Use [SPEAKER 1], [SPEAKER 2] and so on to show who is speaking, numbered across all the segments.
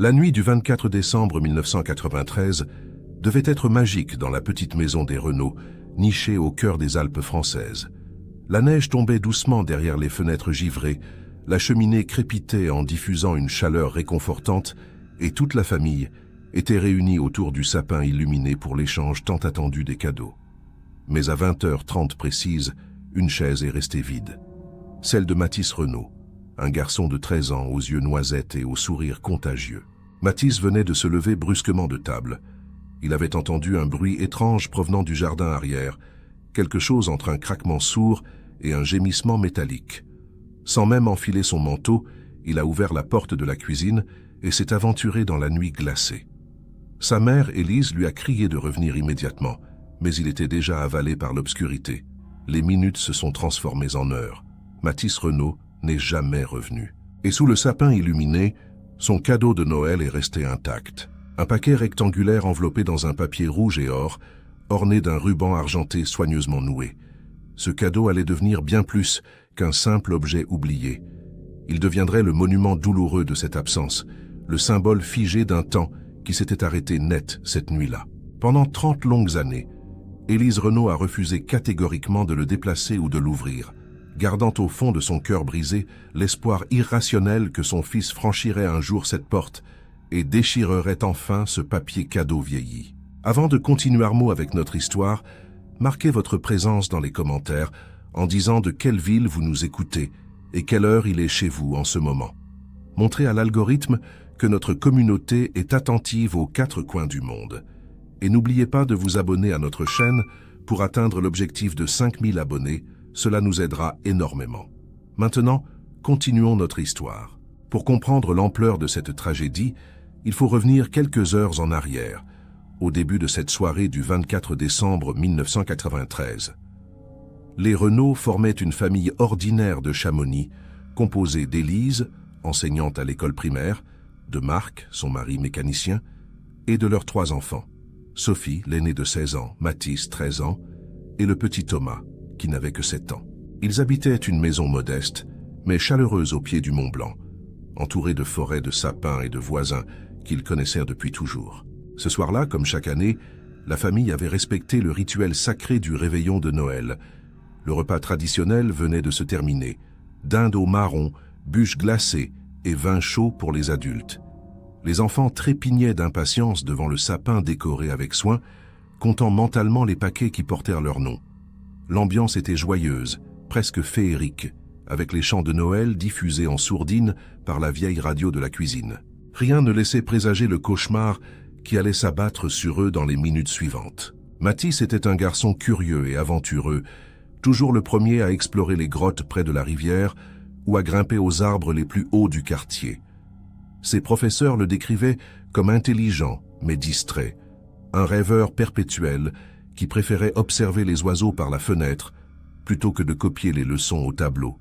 [SPEAKER 1] La nuit du 24 décembre 1993 devait être magique dans la petite maison des Renaud, nichée au cœur des Alpes françaises. La neige tombait doucement derrière les fenêtres givrées, la cheminée crépitait en diffusant une chaleur réconfortante et toute la famille était réunie autour du sapin illuminé pour l'échange tant attendu des cadeaux. Mais à 20h30 précise, une chaise est restée vide. Celle de Mathis Renaud, un garçon de 13 ans aux yeux noisettes et au sourire contagieux. Mathis venait de se lever brusquement de table. Il avait entendu un bruit étrange provenant du jardin arrière, quelque chose entre un craquement sourd et un gémissement métallique. Sans même enfiler son manteau, il a ouvert la porte de la cuisine et s'est aventuré dans la nuit glacée. Sa mère, Élise, lui a crié de revenir immédiatement, mais il était déjà avalé par l'obscurité. Les minutes se sont transformées en heures. Mathis Renaud n'est jamais revenu. Et sous le sapin illuminé, son cadeau de Noël est resté intact. Un paquet rectangulaire enveloppé dans un papier rouge et or, orné d'un ruban argenté soigneusement noué. Ce cadeau allait devenir bien plus qu'un simple objet oublié. Il deviendrait le monument douloureux de cette absence, le symbole figé d'un temps qui s'était arrêté net cette nuit-là. Pendant 30 longues années, Élise Renaud a refusé catégoriquement de le déplacer ou de l'ouvrir, gardant au fond de son cœur brisé l'espoir irrationnel que son fils franchirait un jour cette porte et déchirerait enfin ce papier cadeau vieilli. Avant de continuer Armo avec notre histoire, marquez votre présence dans les commentaires en disant de quelle ville vous nous écoutez et quelle heure il est chez vous en ce moment. Montrez à l'algorithme que notre communauté est attentive aux 4 coins du monde. Et n'oubliez pas de vous abonner à notre chaîne pour atteindre l'objectif de 5000 abonnés, cela nous aidera énormément. Maintenant, continuons notre histoire. Pour comprendre l'ampleur de cette tragédie, il faut revenir quelques heures en arrière, au début de cette soirée du 24 décembre 1993. Les Renaud formaient une famille ordinaire de Chamonix, composée d'Élise, enseignante à l'école primaire, de Marc, son mari mécanicien, et de leurs 3 enfants. Sophie, l'aînée de 16 ans, Mathis, 13 ans, et le petit Thomas, qui n'avait que 7 ans. Ils habitaient une maison modeste, mais chaleureuse au pied du Mont Blanc, entourée de forêts de sapins et de voisins qu'ils connaissaient depuis toujours. Ce soir-là, comme chaque année, la famille avait respecté le rituel sacré du réveillon de Noël. Le repas traditionnel venait de se terminer. Dinde au marron, bûches glacées et vin chaud pour les adultes. Les enfants trépignaient d'impatience devant le sapin décoré avec soin, comptant mentalement les paquets qui portèrent leur nom. L'ambiance était joyeuse, presque féerique, avec les chants de Noël diffusés en sourdine par la vieille radio de la cuisine. Rien ne laissait présager le cauchemar qui allait s'abattre sur eux dans les minutes suivantes. Mathis était un garçon curieux et aventureux, toujours le premier à explorer les grottes près de la rivière ou à grimper aux arbres les plus hauts du quartier. Ses professeurs le décrivaient comme intelligent mais distrait, un rêveur perpétuel qui préférait observer les oiseaux par la fenêtre plutôt que de copier les leçons au tableau.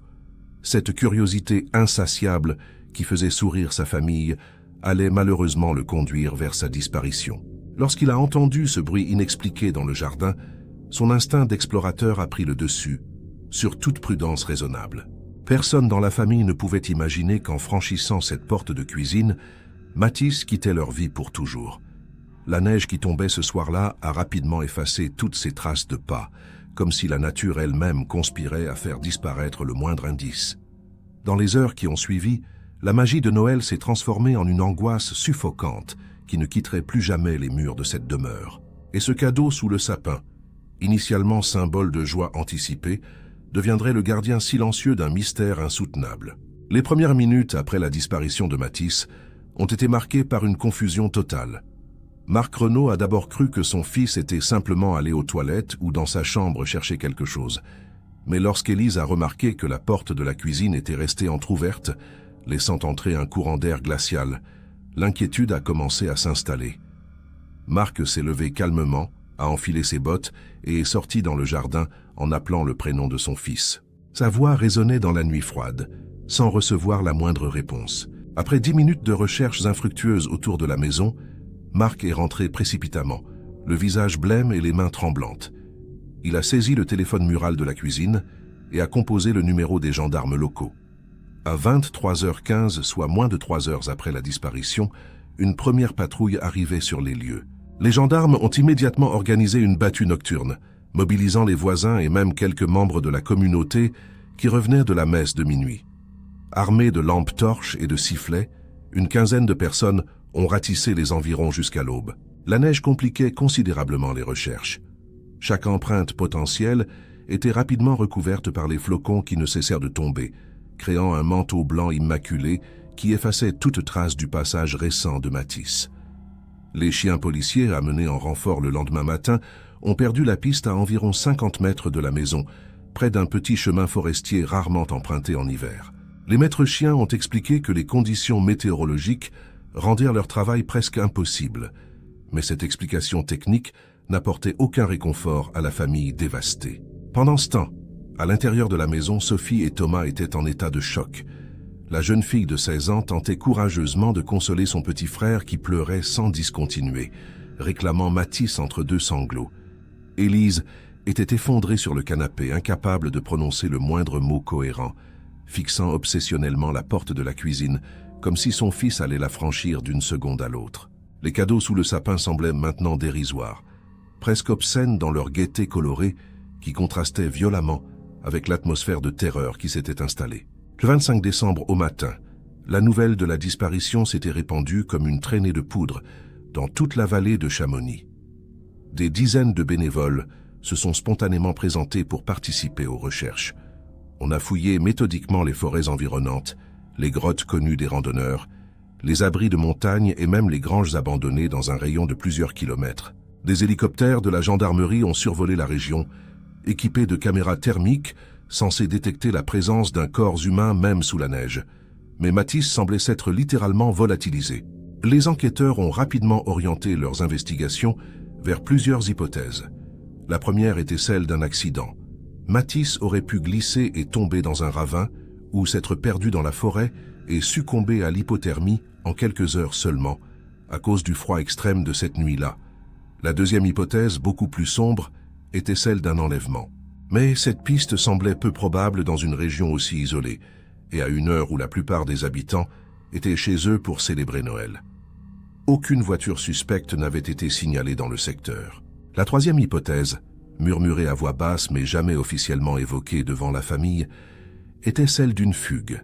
[SPEAKER 1] Cette curiosité insatiable qui faisait sourire sa famille allait malheureusement le conduire vers sa disparition. Lorsqu'il a entendu ce bruit inexpliqué dans le jardin, son instinct d'explorateur a pris le dessus, sur toute prudence raisonnable. Personne dans la famille ne pouvait imaginer qu'en franchissant cette porte de cuisine, Mathis quittait leur vie pour toujours. La neige qui tombait ce soir-là a rapidement effacé toutes ces traces de pas, comme si la nature elle-même conspirait à faire disparaître le moindre indice. Dans les heures qui ont suivi, la magie de Noël s'est transformée en une angoisse suffocante qui ne quitterait plus jamais les murs de cette demeure. Et ce cadeau sous le sapin, initialement symbole de joie anticipée, deviendrait le gardien silencieux d'un mystère insoutenable. Les premières minutes après la disparition de Mathis ont été marquées par une confusion totale. Marc Renaud a d'abord cru que son fils était simplement allé aux toilettes ou dans sa chambre chercher quelque chose. Mais lorsqu'Élise a remarqué que la porte de la cuisine était restée entr'ouverte, laissant entrer un courant d'air glacial, l'inquiétude a commencé à s'installer. Marc s'est levé calmement, a enfilé ses bottes et est sorti dans le jardin en appelant le prénom de son fils. Sa voix résonnait dans la nuit froide, sans recevoir la moindre réponse. Après 10 minutes de recherches infructueuses autour de la maison, Marc est rentré précipitamment, le visage blême et les mains tremblantes. Il a saisi le téléphone mural de la cuisine et a composé le numéro des gendarmes locaux. À 23h15, soit moins de 3 heures après la disparition, une première patrouille arrivait sur les lieux. Les gendarmes ont immédiatement organisé une battue nocturne, mobilisant les voisins et même quelques membres de la communauté qui revenaient de la messe de minuit. Armés de lampes torches et de sifflets, une quinzaine de personnes ont ratissé les environs jusqu'à l'aube. La neige compliquait considérablement les recherches. Chaque empreinte potentielle était rapidement recouverte par les flocons qui ne cessèrent de tomber, créant un manteau blanc immaculé qui effaçait toute trace du passage récent de Matisse. Les chiens policiers, amenés en renfort le lendemain matin, ont perdu la piste à environ 50 mètres de la maison, près d'un petit chemin forestier rarement emprunté en hiver. Les maîtres chiens ont expliqué que les conditions météorologiques rendirent leur travail presque impossible, mais cette explication technique n'apportait aucun réconfort à la famille dévastée. Pendant ce temps, à l'intérieur de la maison, Sophie et Thomas étaient en état de choc. La jeune fille de 16 ans tentait courageusement de consoler son petit frère qui pleurait sans discontinuer, réclamant Matisse entre deux sanglots. Élise était effondrée sur le canapé, incapable de prononcer le moindre mot cohérent, fixant obsessionnellement la porte de la cuisine, comme si son fils allait la franchir d'une seconde à l'autre. Les cadeaux sous le sapin semblaient maintenant dérisoires, presque obscènes dans leur gaieté colorée qui contrastait violemment avec l'atmosphère de terreur qui s'était installée. Le 25 décembre au matin, la nouvelle de la disparition s'était répandue comme une traînée de poudre dans toute la vallée de Chamonix. Des dizaines de bénévoles se sont spontanément présentés pour participer aux recherches. On a fouillé méthodiquement les forêts environnantes, les grottes connues des randonneurs, les abris de montagne et même les granges abandonnées dans un rayon de plusieurs kilomètres. Des hélicoptères de la gendarmerie ont survolé la région, équipés de caméras thermiques censées détecter la présence d'un corps humain même sous la neige. Mais Matisse semblait s'être littéralement volatilisé. Les enquêteurs ont rapidement orienté leurs investigations vers plusieurs hypothèses. La première était celle d'un accident. Matisse aurait pu glisser et tomber dans un ravin ou s'être perdu dans la forêt et succomber à l'hypothermie en quelques heures seulement, à cause du froid extrême de cette nuit-là. La deuxième hypothèse, beaucoup plus sombre, était celle d'un enlèvement. Mais cette piste semblait peu probable dans une région aussi isolée, et à une heure où la plupart des habitants étaient chez eux pour célébrer Noël. Aucune voiture suspecte n'avait été signalée dans le secteur. La troisième hypothèse, murmurée à voix basse mais jamais officiellement évoquée devant la famille, était celle d'une fugue.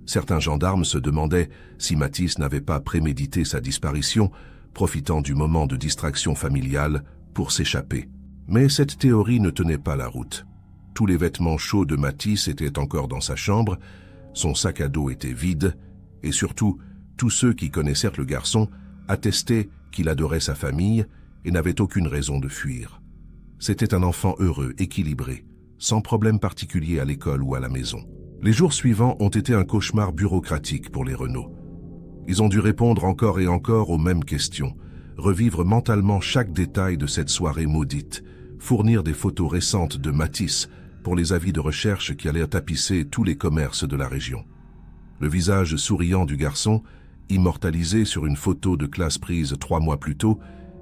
[SPEAKER 1] Certains gendarmes se demandaient si Matisse n'avait pas prémédité sa disparition, profitant du moment de distraction familiale pour s'échapper. Mais cette théorie ne tenait pas la route. Tous les vêtements chauds de Matisse étaient encore dans sa chambre, son sac à dos était vide, et surtout, tous ceux qui connaissèrent le garçon attestaient qu'il adorait sa famille et n'avait aucune raison de fuir. C'était un enfant heureux, équilibré, sans problème particulier à l'école ou à la maison. Les jours suivants ont été un cauchemar bureaucratique pour les Renaud. Ils ont dû répondre encore et encore aux mêmes questions, revivre mentalement chaque détail de cette soirée maudite, fournir des photos récentes de Matisse pour les avis de recherche qui allaient tapisser tous les commerces de la région. Le visage souriant du garçon, immortalisé sur une photo de classe prise 3 mois plus tôt,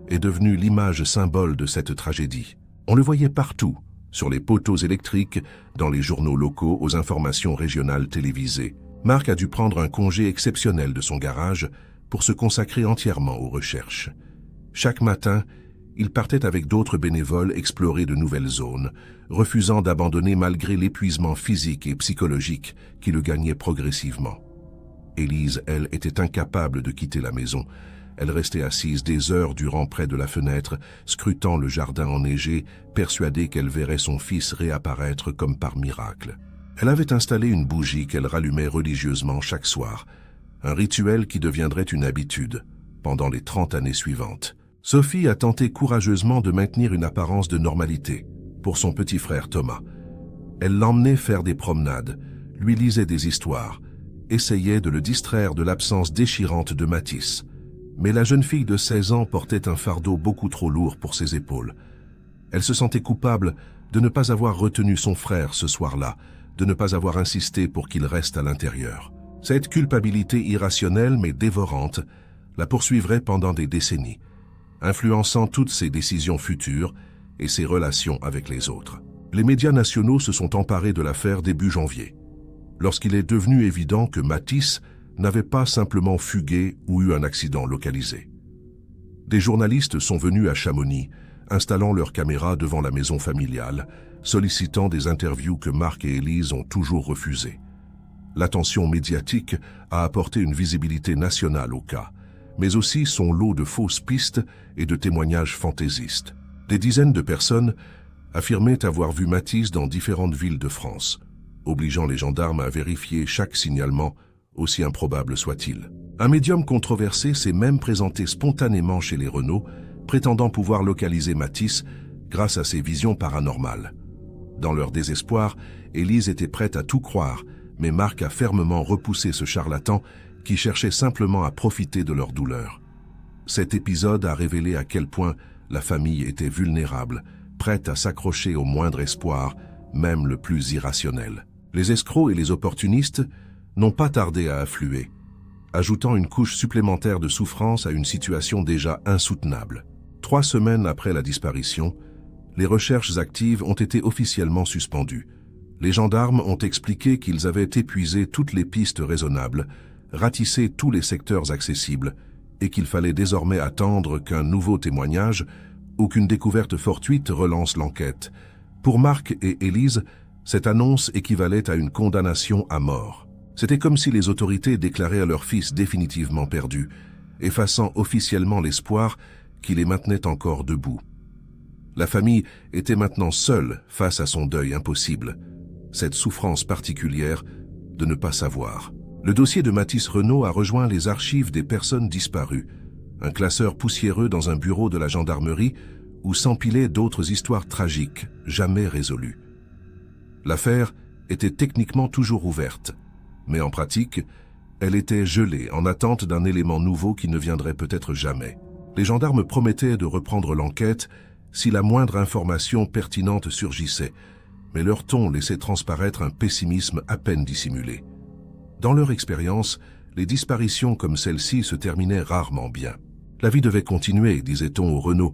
[SPEAKER 1] est devenu l'image symbole de cette tragédie. On le voyait partout, sur les poteaux électriques, dans les journaux locaux, aux informations régionales télévisées. Marc a dû prendre un congé exceptionnel de son garage pour se consacrer entièrement aux recherches. Chaque matin, il partait avec d'autres bénévoles explorer de nouvelles zones, refusant d'abandonner malgré l'épuisement physique et psychologique qui le gagnait progressivement. Élise, elle, était incapable de quitter la maison. Elle restait assise des heures durant près de la fenêtre, scrutant le jardin enneigé, persuadée qu'elle verrait son fils réapparaître comme par miracle. Elle avait installé une bougie qu'elle rallumait religieusement chaque soir, un rituel qui deviendrait une habitude pendant les 30 années suivantes. Sophie a tenté courageusement de maintenir une apparence de normalité pour son petit frère Thomas. Elle l'emmenait faire des promenades, lui lisait des histoires, essayait de le distraire de l'absence déchirante de Matisse. Mais la jeune fille de 16 ans portait un fardeau beaucoup trop lourd pour ses épaules. Elle se sentait coupable de ne pas avoir retenu son frère ce soir-là, de ne pas avoir insisté pour qu'il reste à l'intérieur. Cette culpabilité irrationnelle mais dévorante la poursuivrait pendant des décennies, influençant toutes ses décisions futures et ses relations avec les autres. Les médias nationaux se sont emparés de l'affaire début janvier. Lorsqu'il est devenu évident que Matisse n'avait pas simplement fugué ou eu un accident localisé. Des journalistes sont venus à Chamonix, installant leurs caméras devant la maison familiale, sollicitant des interviews que Marc et Élise ont toujours refusées. L'attention médiatique a apporté une visibilité nationale au cas, mais aussi son lot de fausses pistes et de témoignages fantaisistes. Des dizaines de personnes affirmaient avoir vu Matisse dans différentes villes de France, obligeant les gendarmes à vérifier chaque signalement, aussi improbable soit-il. Un médium controversé s'est même présenté spontanément chez les Renault, prétendant pouvoir localiser Matisse grâce à ses visions paranormales. Dans leur désespoir, Élise était prête à tout croire, mais Marc a fermement repoussé ce charlatan qui cherchait simplement à profiter de leur douleur. Cet épisode a révélé à quel point la famille était vulnérable, prête à s'accrocher au moindre espoir, même le plus irrationnel. Les escrocs et les opportunistes n'ont pas tardé à affluer, ajoutant une couche supplémentaire de souffrance à une situation déjà insoutenable. 3 semaines après la disparition, les recherches actives ont été officiellement suspendues. Les gendarmes ont expliqué qu'ils avaient épuisé toutes les pistes raisonnables, ratissé tous les secteurs accessibles, et qu'il fallait désormais attendre qu'un nouveau témoignage ou qu'une découverte fortuite relance l'enquête. Pour Marc et Élise, cette annonce équivalait à une condamnation à mort. C'était comme si les autorités déclaraient à leur fils définitivement perdu, effaçant officiellement l'espoir qui les maintenait encore debout. La famille était maintenant seule face à son deuil impossible, cette souffrance particulière de ne pas savoir. Le dossier de Matisse Renault a rejoint les archives des personnes disparues, un classeur poussiéreux dans un bureau de la gendarmerie où s'empilaient d'autres histoires tragiques, jamais résolues. L'affaire était techniquement toujours ouverte, mais en pratique, elle était gelée en attente d'un élément nouveau qui ne viendrait peut-être jamais. Les gendarmes promettaient de reprendre l'enquête si la moindre information pertinente surgissait, mais leur ton laissait transparaître un pessimisme à peine dissimulé. Dans leur expérience, les disparitions comme celle-ci se terminaient rarement bien. La vie devait continuer, disait-on aux Renault,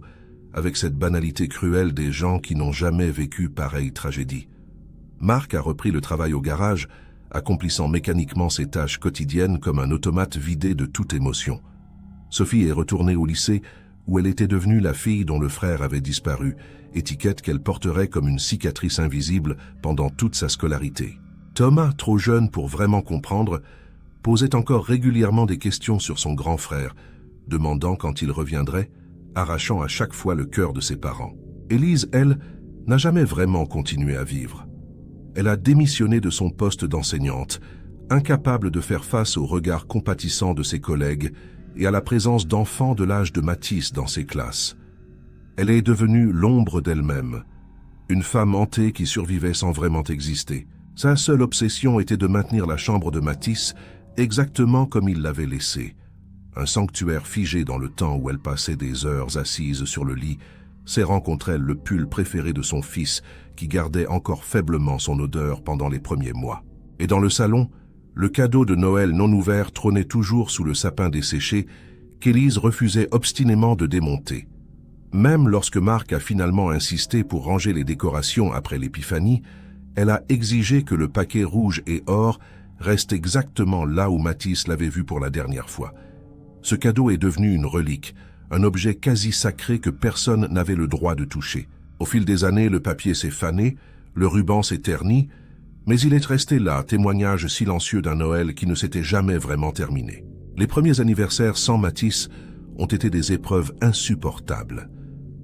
[SPEAKER 1] avec cette banalité cruelle des gens qui n'ont jamais vécu pareille tragédie. Marc a repris le travail au garage, accomplissant mécaniquement ses tâches quotidiennes comme un automate vidé de toute émotion. Sophie est retournée au lycée où elle était devenue la fille dont le frère avait disparu, étiquette qu'elle porterait comme une cicatrice invisible pendant toute sa scolarité. Thomas, trop jeune pour vraiment comprendre, posait encore régulièrement des questions sur son grand frère, demandant quand il reviendrait, arrachant à chaque fois le cœur de ses parents. Élise, elle, n'a jamais vraiment continué à vivre. Elle a démissionné de son poste d'enseignante, incapable de faire face au regard compatissant de ses collègues et à la présence d'enfants de l'âge de Matisse dans ses classes. Elle est devenue l'ombre d'elle-même, une femme hantée qui survivait sans vraiment exister. Sa seule obsession était de maintenir la chambre de Matisse exactement comme il l'avait laissée, un sanctuaire figé dans le temps où elle passait des heures assise sur le lit, serrant contre elle le pull préféré de son fils qui gardait encore faiblement son odeur pendant les premiers mois. Et dans le salon, le cadeau de Noël non ouvert trônait toujours sous le sapin desséché qu'Élise refusait obstinément de démonter. Même lorsque Marc a finalement insisté pour ranger les décorations après l'épiphanie, elle a exigé que le paquet rouge et or reste exactement là où Matisse l'avait vu pour la dernière fois. Ce cadeau est devenu une relique, un objet quasi sacré que personne n'avait le droit de toucher. Au fil des années, le papier s'est fané, le ruban s'est terni, mais il est resté là, témoignage silencieux d'un Noël qui ne s'était jamais vraiment terminé. Les premiers anniversaires sans Matisse ont été des épreuves insupportables.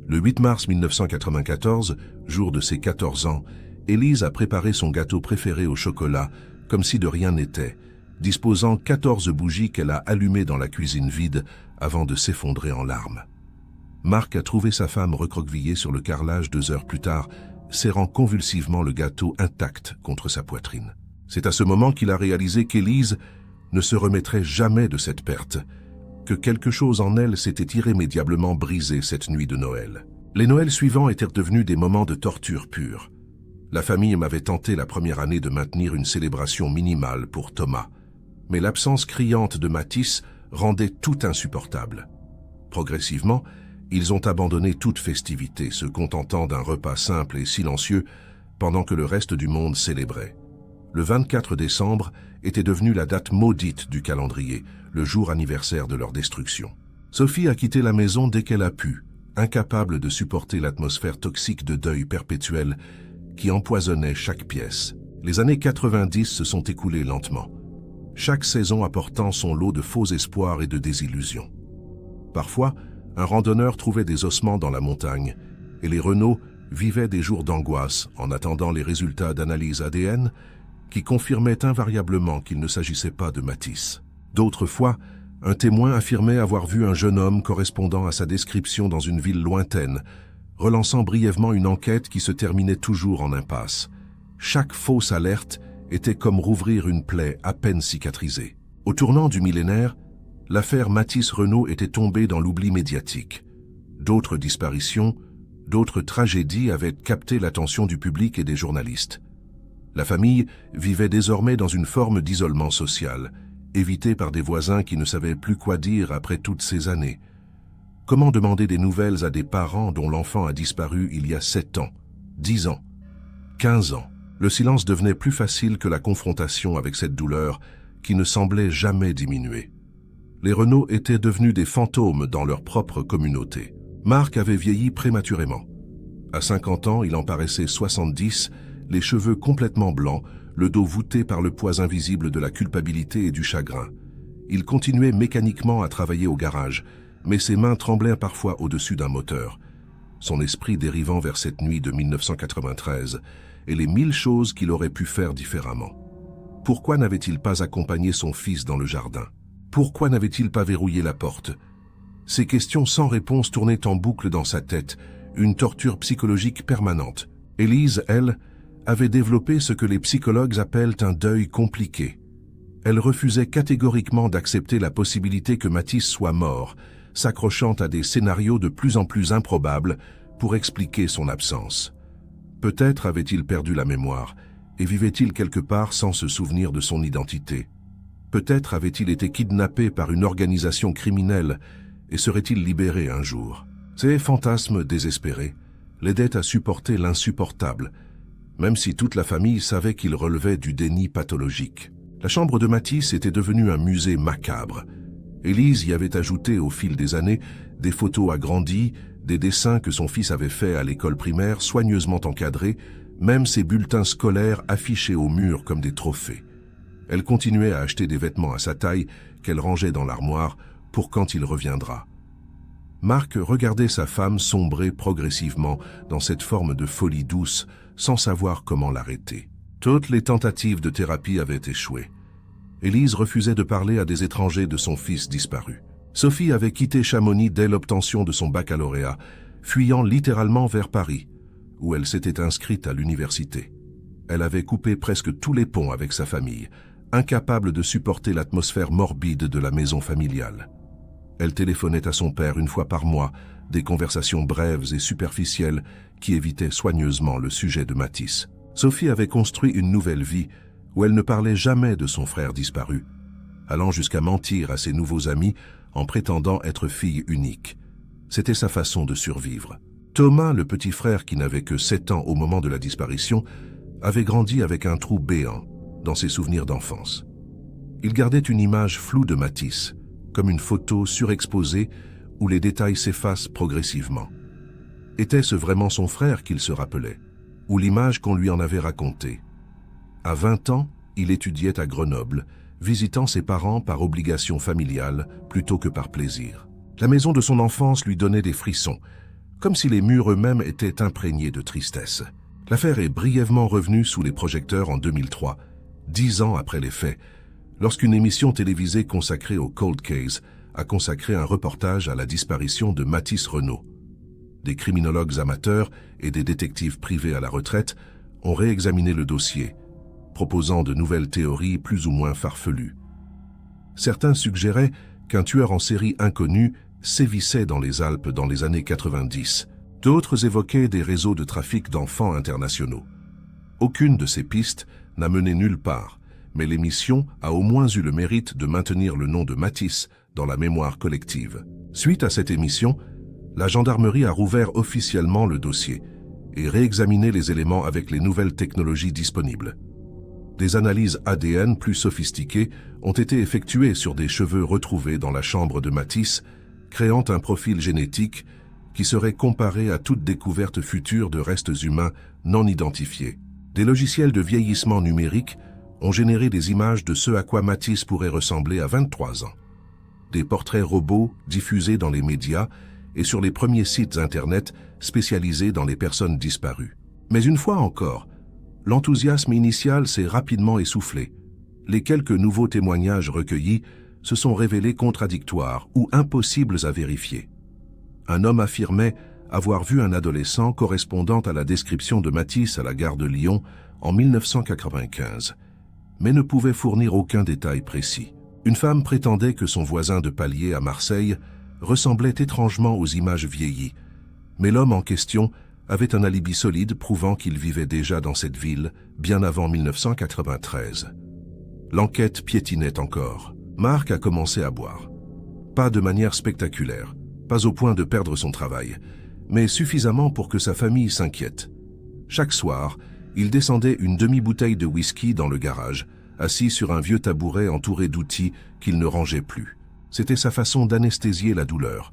[SPEAKER 1] Le 8 mars 1994, jour de ses 14 ans, Élise a préparé son gâteau préféré au chocolat, comme si de rien n'était, disposant 14 bougies qu'elle a allumées dans la cuisine vide avant de s'effondrer en larmes. Marc a trouvé sa femme recroquevillée sur le carrelage 2 heures plus tard, serrant convulsivement le gâteau intact contre sa poitrine. C'est à ce moment qu'il a réalisé qu'Élise ne se remettrait jamais de cette perte, que quelque chose en elle s'était irrémédiablement brisé cette nuit de Noël. Les Noëls suivants étaient devenus des moments de torture pure. La famille m'avait tenté la première année de maintenir une célébration minimale pour Thomas, mais l'absence criante de Matisse rendait tout insupportable. Progressivement, ils ont abandonné toute festivité, se contentant d'un repas simple et silencieux pendant que le reste du monde célébrait. Le 24 décembre, était devenue la date maudite du calendrier, le jour anniversaire de leur destruction. Sophie a quitté la maison dès qu'elle a pu, incapable de supporter l'atmosphère toxique de deuil perpétuel qui empoisonnait chaque pièce. Les années 90 se sont écoulées lentement, chaque saison apportant son lot de faux espoirs et de désillusions. Parfois, un randonneur trouvait des ossements dans la montagne, et les Renault vivaient des jours d'angoisse en attendant les résultats d'analyse ADN qui confirmaient invariablement qu'il ne s'agissait pas de Matisse. D'autres fois, un témoin affirmait avoir vu un jeune homme correspondant à sa description dans une ville lointaine, relançant brièvement une enquête qui se terminait toujours en impasse. Chaque fausse alerte était comme rouvrir une plaie à peine cicatrisée. Au tournant du millénaire, l'affaire Matisse Renault était tombée dans l'oubli médiatique. D'autres disparitions, d'autres tragédies avaient capté l'attention du public et des journalistes. La famille vivait désormais dans une forme d'isolement social, évitée par des voisins qui ne savaient plus quoi dire après toutes ces années. Comment demander des nouvelles à des parents dont l'enfant a disparu il y a 7 ans, 10 ans, 15 ans? Le silence devenait plus facile que la confrontation avec cette douleur qui ne semblait jamais diminuer. Les Renault étaient devenus des fantômes dans leur propre communauté. Marc avait vieilli prématurément. À 50 ans, il en paraissait 70, les cheveux complètement blancs, le dos voûté par le poids invisible de la culpabilité et du chagrin. Il continuait mécaniquement à travailler au garage, mais ses mains tremblaient parfois au-dessus d'un moteur. Son esprit dérivant vers cette nuit de 1993 et les 1000 choses qu'il aurait pu faire différemment. Pourquoi n'avait-il pas accompagné son fils dans le jardin? Pourquoi n'avait-il pas verrouillé la porte? Ces questions sans réponse tournaient en boucle dans sa tête, une torture psychologique permanente. Élise, elle, avait développé ce que les psychologues appellent un deuil compliqué. Elle refusait catégoriquement d'accepter la possibilité que Matisse soit mort, s'accrochant à des scénarios de plus en plus improbables pour expliquer son absence. Peut-être avait-il perdu la mémoire et vivait-il quelque part sans se souvenir de son identité. Peut-être avait-il été kidnappé par une organisation criminelle et serait-il libéré un jour. Ces fantasmes désespérés l'aidaient à supporter l'insupportable, même si toute la famille savait qu'il relevait du déni pathologique. La chambre de Matisse était devenue un musée macabre. Élise y avait ajouté au fil des années des photos agrandies, des dessins que son fils avait faits à l'école primaire soigneusement encadrés, même ses bulletins scolaires affichés au mur comme des trophées. Elle continuait à acheter des vêtements à sa taille qu'elle rangeait dans l'armoire pour quand il reviendra. Marc regardait sa femme sombrer progressivement dans cette forme de folie douce sans savoir comment l'arrêter. Toutes les tentatives de thérapie avaient échoué. Élise refusait de parler à des étrangers de son fils disparu. Sophie avait quitté Chamonix dès l'obtention de son baccalauréat, fuyant littéralement vers Paris, où elle s'était inscrite à l'université. Elle avait coupé presque tous les ponts avec sa famille, incapable de supporter l'atmosphère morbide de la maison familiale. Elle téléphonait à son père une fois par mois, des conversations brèves et superficielles qui évitaient soigneusement le sujet de Matisse. Sophie avait construit une nouvelle vie où elle ne parlait jamais de son frère disparu, allant jusqu'à mentir à ses nouveaux amis en prétendant être fille unique. C'était sa façon de survivre. Thomas, le petit frère qui n'avait que 7 ans au moment de la disparition, avait grandi avec un trou béant dans ses souvenirs d'enfance. Il gardait une image floue de Matisse, comme une photo surexposée où les détails s'effacent progressivement. Était-ce vraiment son frère qu'il se rappelait, ou l'image qu'on lui en avait racontée? À 20 ans, il étudiait à Grenoble, visitant ses parents par obligation familiale plutôt que par plaisir. La maison de son enfance lui donnait des frissons, comme si les murs eux-mêmes étaient imprégnés de tristesse. L'affaire est brièvement revenue sous les projecteurs en 2003, 10 ans après les faits, lorsqu'une émission télévisée consacrée au Cold Case a consacré un reportage à la disparition de Matisse Renault. Des criminologues amateurs et des détectives privés à la retraite ont réexaminé le dossier, proposant de nouvelles théories plus ou moins farfelues. Certains suggéraient qu'un tueur en série inconnu sévissait dans les Alpes dans les années 90. D'autres évoquaient des réseaux de trafic d'enfants internationaux. Aucune de ces pistes n'a mené nulle part, mais l'émission a au moins eu le mérite de maintenir le nom de Matisse dans la mémoire collective. Suite à cette émission, la gendarmerie a rouvert officiellement le dossier et réexaminé les éléments avec les nouvelles technologies disponibles. Des analyses ADN plus sophistiquées ont été effectuées sur des cheveux retrouvés dans la chambre de Matisse, créant un profil génétique qui serait comparé à toute découverte future de restes humains non identifiés. Des logiciels de vieillissement numérique ont généré des images de ce à quoi Matisse pourrait ressembler à 23 ans. Des portraits robots diffusés dans les médias et sur les premiers sites Internet spécialisés dans les personnes disparues. Mais une fois encore, l'enthousiasme initial s'est rapidement essoufflé. Les quelques nouveaux témoignages recueillis se sont révélés contradictoires ou impossibles à vérifier. Un homme affirmait avoir vu un adolescent correspondant à la description de Matisse à la gare de Lyon en 1995, mais ne pouvait fournir aucun détail précis. Une femme prétendait que son voisin de palier à Marseille ressemblait étrangement aux images vieillies, mais l'homme en question avait un alibi solide prouvant qu'il vivait déjà dans cette ville bien avant 1993. L'enquête piétinait encore. Marc a commencé à boire. Pas de manière spectaculaire, pas au point de perdre son travail, mais suffisamment pour que sa famille s'inquiète. Chaque soir, il descendait une demi-bouteille de whisky dans le garage, assis sur un vieux tabouret entouré d'outils qu'il ne rangeait plus. C'était sa façon d'anesthésier la douleur,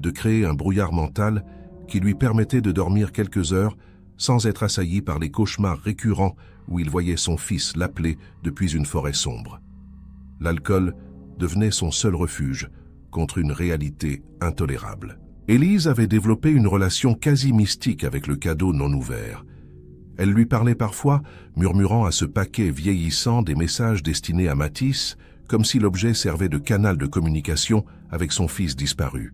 [SPEAKER 1] de créer un brouillard mental qui lui permettait de dormir quelques heures sans être assailli par les cauchemars récurrents où il voyait son fils l'appeler depuis une forêt sombre. L'alcool devenait son seul refuge contre une réalité intolérable. Élise avait développé une relation quasi mystique avec le cadeau non ouvert. Elle lui parlait parfois, murmurant à ce paquet vieillissant des messages destinés à Matisse, comme si l'objet servait de canal de communication avec son fils disparu.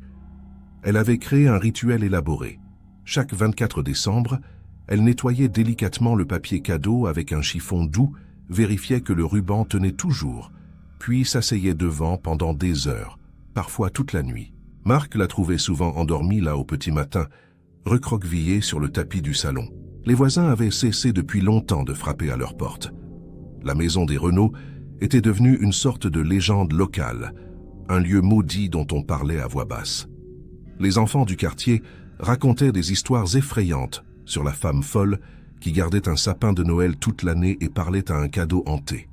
[SPEAKER 1] Elle avait créé un rituel élaboré. Chaque 24 décembre, elle nettoyait délicatement le papier cadeau avec un chiffon doux, vérifiait que le ruban tenait toujours, puis s'asseyait devant pendant des heures, parfois toute la nuit. Marc la trouvait souvent endormie là au petit matin, recroquevillée sur le tapis du salon. Les voisins avaient cessé depuis longtemps de frapper à leur porte. La maison des Renault était devenue une sorte de légende locale, un lieu maudit dont on parlait à voix basse. Les enfants du quartier racontaient des histoires effrayantes sur la femme folle qui gardait un sapin de Noël toute l'année et parlait à un cadeau hanté.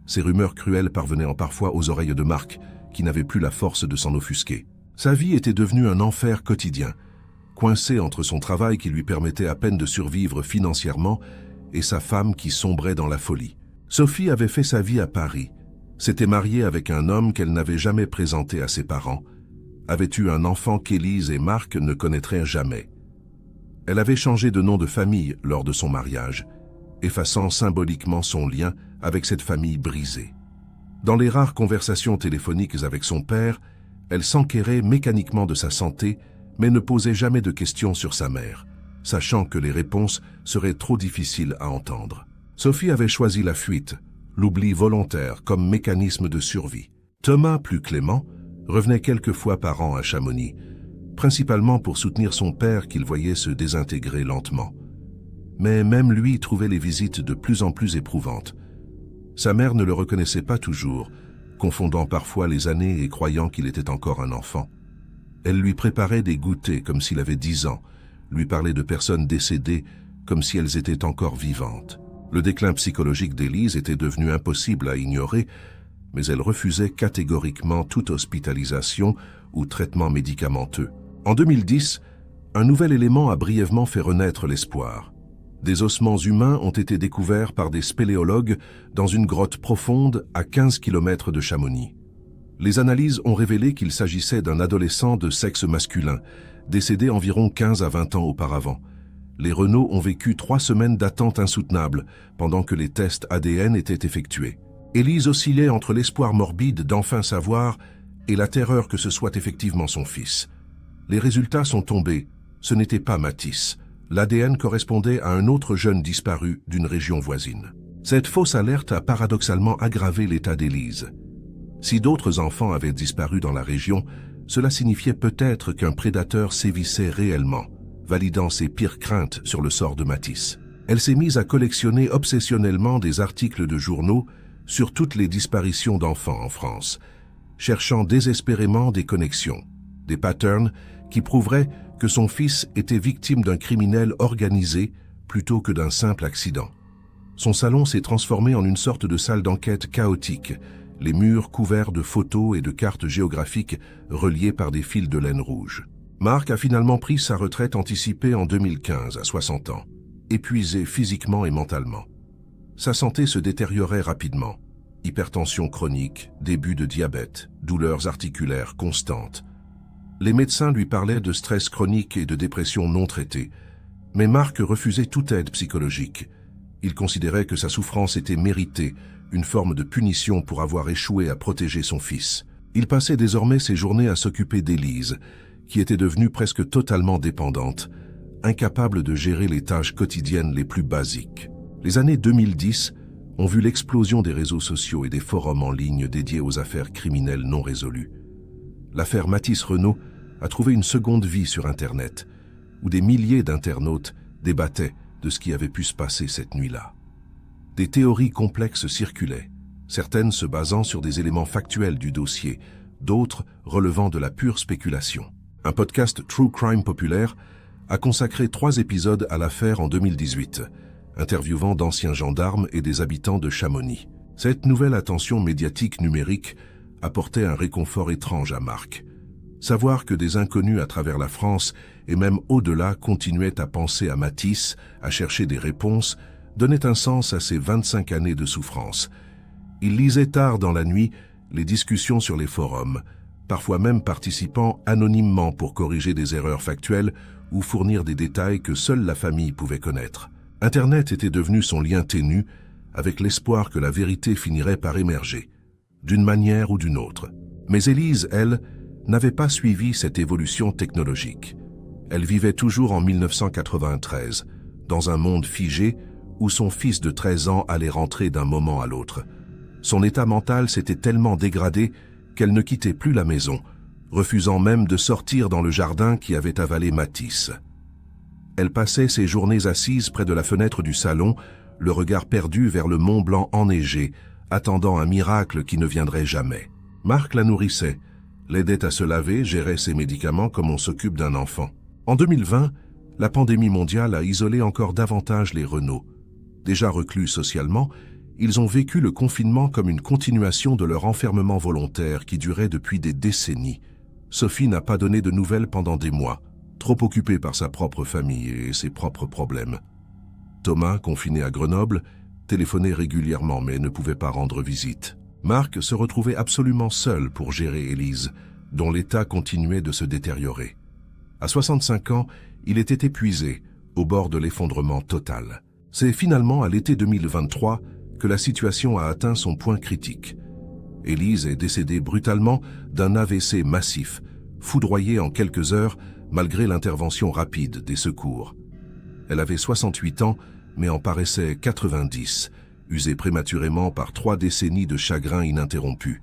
[SPEAKER 1] Ces rumeurs cruelles parvenaient parfois aux oreilles de Marc, qui n'avait plus la force de s'en offusquer. Sa vie était devenue un enfer quotidien, coincé entre son travail qui lui permettait à peine de survivre financièrement et sa femme qui sombrait dans la folie. Sophie avait fait sa vie à Paris, s'était mariée avec un homme qu'elle n'avait jamais présenté à ses parents, avait eu un enfant qu'Élise et Marc ne connaîtraient jamais. Elle avait changé de nom de famille lors de son mariage, effaçant symboliquement son lien avec cette famille brisée. Dans les rares conversations téléphoniques avec son père, elle s'enquérait mécaniquement de sa santé, mais ne posait jamais de questions sur sa mère, sachant que les réponses seraient trop difficiles à entendre. Sophie avait choisi la fuite, l'oubli volontaire comme mécanisme de survie. Thomas, plus clément, revenait quelques fois par an à Chamonix, principalement pour soutenir son père qu'il voyait se désintégrer lentement. Mais même lui trouvait les visites de plus en plus éprouvantes. Sa mère ne le reconnaissait pas toujours, confondant parfois les années et croyant qu'il était encore un enfant. Elle lui préparait des goûters comme s'il avait 10 ans, lui parlait de personnes décédées comme si elles étaient encore vivantes. Le déclin psychologique d'Élise était devenu impossible à ignorer, mais elle refusait catégoriquement toute hospitalisation ou traitement médicamenteux. En 2010, un nouvel élément a brièvement fait renaître l'espoir. Des ossements humains ont été découverts par des spéléologues dans une grotte profonde à 15 km de Chamonix. Les analyses ont révélé qu'il s'agissait d'un adolescent de sexe masculin, décédé environ 15 à 20 ans auparavant. Les Renault ont vécu 3 semaines d'attente insoutenable pendant que les tests ADN étaient effectués. Élise oscillait entre l'espoir morbide d'enfin savoir et la terreur que ce soit effectivement son fils. Les résultats sont tombés. Ce n'était pas Matisse. L'ADN correspondait à un autre jeune disparu d'une région voisine. Cette fausse alerte a paradoxalement aggravé l'état d'Élise. Si d'autres enfants avaient disparu dans la région, cela signifiait peut-être qu'un prédateur sévissait réellement, validant ses pires craintes sur le sort de Matisse. Elle s'est mise à collectionner obsessionnellement des articles de journaux sur toutes les disparitions d'enfants en France, cherchant désespérément des connexions, des patterns qui prouveraient que son fils était victime d'un criminel organisé plutôt que d'un simple accident. Son salon s'est transformé en une sorte de salle d'enquête chaotique, les murs couverts de photos et de cartes géographiques reliées par des fils de laine rouge. Mark a finalement pris sa retraite anticipée en 2015 à 60 ans, épuisé physiquement et mentalement. Sa santé se détériorait rapidement. Hypertension chronique, début de diabète, douleurs articulaires constantes. Les médecins lui parlaient de stress chronique et de dépression non traitée, mais Mark refusait toute aide psychologique. Il considérait que sa souffrance était méritée, une forme de punition pour avoir échoué à protéger son fils. Il passait désormais ses journées à s'occuper d'Élise, qui était devenue presque totalement dépendante, incapable de gérer les tâches quotidiennes les plus basiques. Les années 2010 ont vu l'explosion des réseaux sociaux et des forums en ligne dédiés aux affaires criminelles non résolues. L'affaire Mathis Renault a trouvé une seconde vie sur Internet, où des milliers d'internautes débattaient de ce qui avait pu se passer cette nuit-là. Des théories complexes circulaient, certaines se basant sur des éléments factuels du dossier, d'autres relevant de la pure spéculation. Un podcast True Crime populaire a consacré 3 épisodes à l'affaire en 2018, interviewant d'anciens gendarmes et des habitants de Chamonix. Cette nouvelle attention médiatique numérique apportait un réconfort étrange à Mark. Savoir que des inconnus à travers la France et même au-delà continuaient à penser à Mathis, à chercher des réponses, donnait un sens à ses 25 années de souffrance. Il lisait tard dans la nuit les discussions sur les forums, parfois même participant anonymement pour corriger des erreurs factuelles ou fournir des détails que seule la famille pouvait connaître. Internet était devenu son lien ténu, avec l'espoir que la vérité finirait par émerger, d'une manière ou d'une autre. Mais Élise, elle, n'avait pas suivi cette évolution technologique. Elle vivait toujours en 1993, dans un monde figé où son fils de 13 ans allait rentrer d'un moment à l'autre. Son état mental s'était tellement dégradé qu'elle ne quittait plus la maison, refusant même de sortir dans le jardin qui avait avalé Mathis. Elle passait ses journées assise près de la fenêtre du salon, le regard perdu vers le Mont Blanc enneigé, attendant un miracle qui ne viendrait jamais. Mark la nourrissait, l'aidait à se laver, gérait ses médicaments comme on s'occupe d'un enfant. En 2020, la pandémie mondiale a isolé encore davantage les Renault. Déjà reclus socialement, ils ont vécu le confinement comme une continuation de leur enfermement volontaire qui durait depuis des décennies. Sophie n'a pas donné de nouvelles pendant des mois, trop occupée par sa propre famille et ses propres problèmes. Thomas, confiné à Grenoble, téléphonait régulièrement mais ne pouvait pas rendre visite. Mark se retrouvait absolument seul pour gérer Élise, dont l'état continuait de se détériorer. À 65 ans, il était épuisé, au bord de l'effondrement total. C'est finalement à l'été 2023 que la situation a atteint son point critique. Élise est décédée brutalement d'un AVC massif, foudroyée en quelques heures malgré l'intervention rapide des secours. Elle avait 68 ans, mais en paraissait 90, usée prématurément par 3 décennies de chagrin ininterrompu.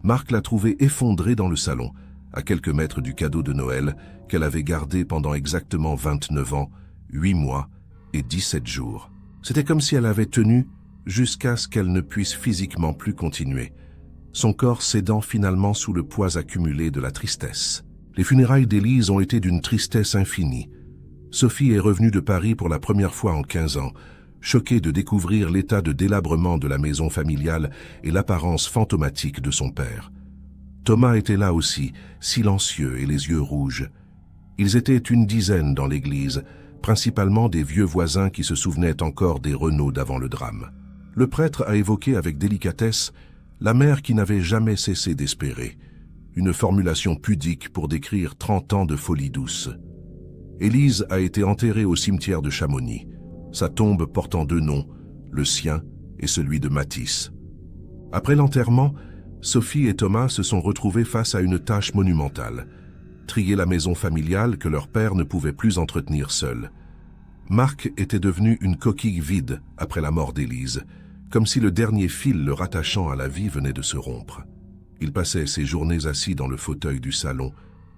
[SPEAKER 1] Mark l'a trouvée effondrée dans le salon, à quelques mètres du cadeau de Noël qu'elle avait gardé pendant exactement 29 ans, 8 mois et 17 jours. C'était comme si elle avait tenu jusqu'à ce qu'elle ne puisse physiquement plus continuer, son corps cédant finalement sous le poids accumulé de la tristesse. Les funérailles d'Élise ont été d'une tristesse infinie. Sophie est revenue de Paris pour la première fois en 15 ans, choquée de découvrir l'état de délabrement de la maison familiale et l'apparence fantomatique de son père. Thomas était là aussi, silencieux et les yeux rouges. Ils étaient une dizaine dans l'église, principalement des vieux voisins qui se souvenaient encore des Renault d'avant le drame. Le prêtre a évoqué avec délicatesse la mère qui n'avait jamais cessé d'espérer, une formulation pudique pour décrire 30 ans de folie douce. Élise a été enterrée au cimetière de Chamonix, sa tombe portant 2 noms, le sien et celui de Mathis. Après l'enterrement, Sophie et Thomas se sont retrouvés face à une tâche monumentale, trier la maison familiale que leur père ne pouvait plus entretenir seul. Mark était devenu une coquille vide après la mort d'Élise, comme si le dernier fil le rattachant à la vie venait de se rompre. Il passait ses journées assis dans le fauteuil du salon,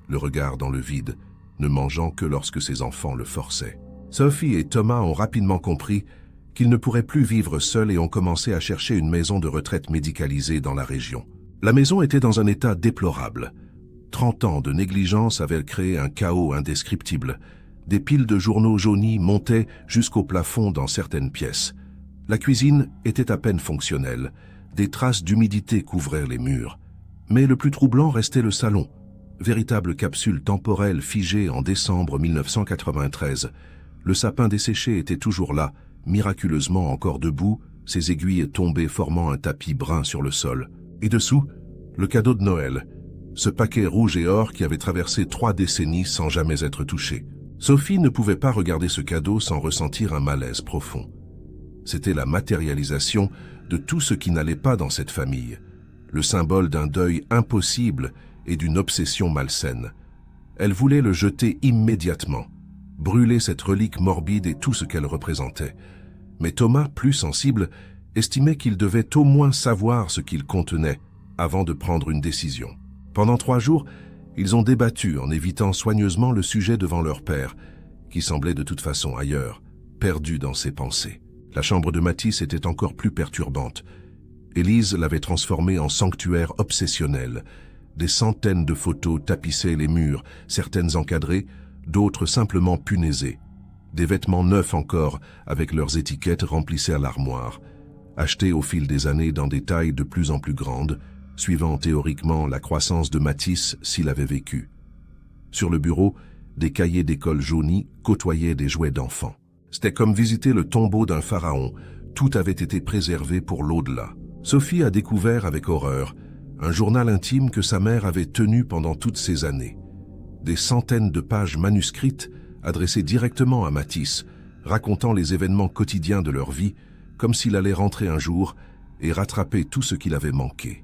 [SPEAKER 1] le regard dans le vide, ne mangeant que lorsque ses enfants le forçaient. Sophie et Thomas ont rapidement compris qu'ils ne pourraient plus vivre seuls et ont commencé à chercher une maison de retraite médicalisée dans la région. La maison était dans un état déplorable. 30 ans de négligence avaient créé un chaos indescriptible. Des piles de journaux jaunis montaient jusqu'au plafond dans certaines pièces. La cuisine était à peine fonctionnelle. Des traces d'humidité couvraient les murs. Mais le plus troublant restait le salon, véritable capsule temporelle figée en décembre 1993. Le sapin desséché était toujours là, miraculeusement encore debout, ses aiguilles tombées formant un tapis brun sur le sol. Et dessous, le cadeau de Noël, ce paquet rouge et or qui avait traversé 3 décennies sans jamais être touché. Sophie ne pouvait pas regarder ce cadeau sans ressentir un malaise profond. C'était la matérialisation de tout ce qui n'allait pas dans cette famille, le symbole d'un deuil impossible et d'une obsession malsaine. Elle voulait le jeter immédiatement, brûler cette relique morbide et tout ce qu'elle représentait. Mais Thomas, plus sensible, estimait qu'il devait au moins savoir ce qu'il contenait avant de prendre une décision. Pendant 3 jours, ils ont débattu en évitant soigneusement le sujet devant leur père, qui semblait de toute façon ailleurs, perdu dans ses pensées. La chambre de Mathis était encore plus perturbante. Élise l'avait transformée en sanctuaire obsessionnel. Des centaines de photos tapissaient les murs, certaines encadrées, d'autres simplement punaisées. Des vêtements neufs encore, avec leurs étiquettes, remplissaient l'armoire, achetés au fil des années dans des tailles de plus en plus grandes, suivant théoriquement la croissance de Mathis s'il avait vécu. Sur le bureau, des cahiers d'école jaunis côtoyaient des jouets d'enfants. C'était comme visiter le tombeau d'un pharaon, tout avait été préservé pour l'au-delà. Sophie a découvert avec horreur un journal intime que sa mère avait tenu pendant toutes ces années. Des centaines de pages manuscrites adressées directement à Mathis, racontant les événements quotidiens de leur vie, comme s'il allait rentrer un jour et rattraper tout ce qu'il avait manqué.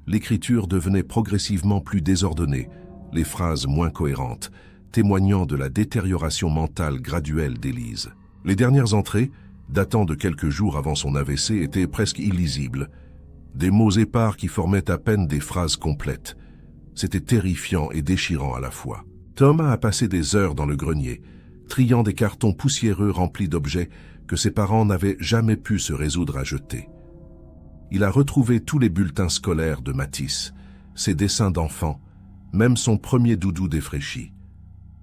[SPEAKER 1] L'écriture devenait progressivement plus désordonnée, les phrases moins cohérentes, témoignant de la détérioration mentale graduelle d'Élise. Les dernières entrées, datant de quelques jours avant son AVC, étaient presque illisibles. Des mots épars qui formaient à peine des phrases complètes. C'était terrifiant et déchirant à la fois. Thomas a passé des heures dans le grenier, triant des cartons poussiéreux remplis d'objets que ses parents n'avaient jamais pu se résoudre à jeter. Il a retrouvé tous les bulletins scolaires de Mathis, ses dessins d'enfants, même son premier doudou défraîchi.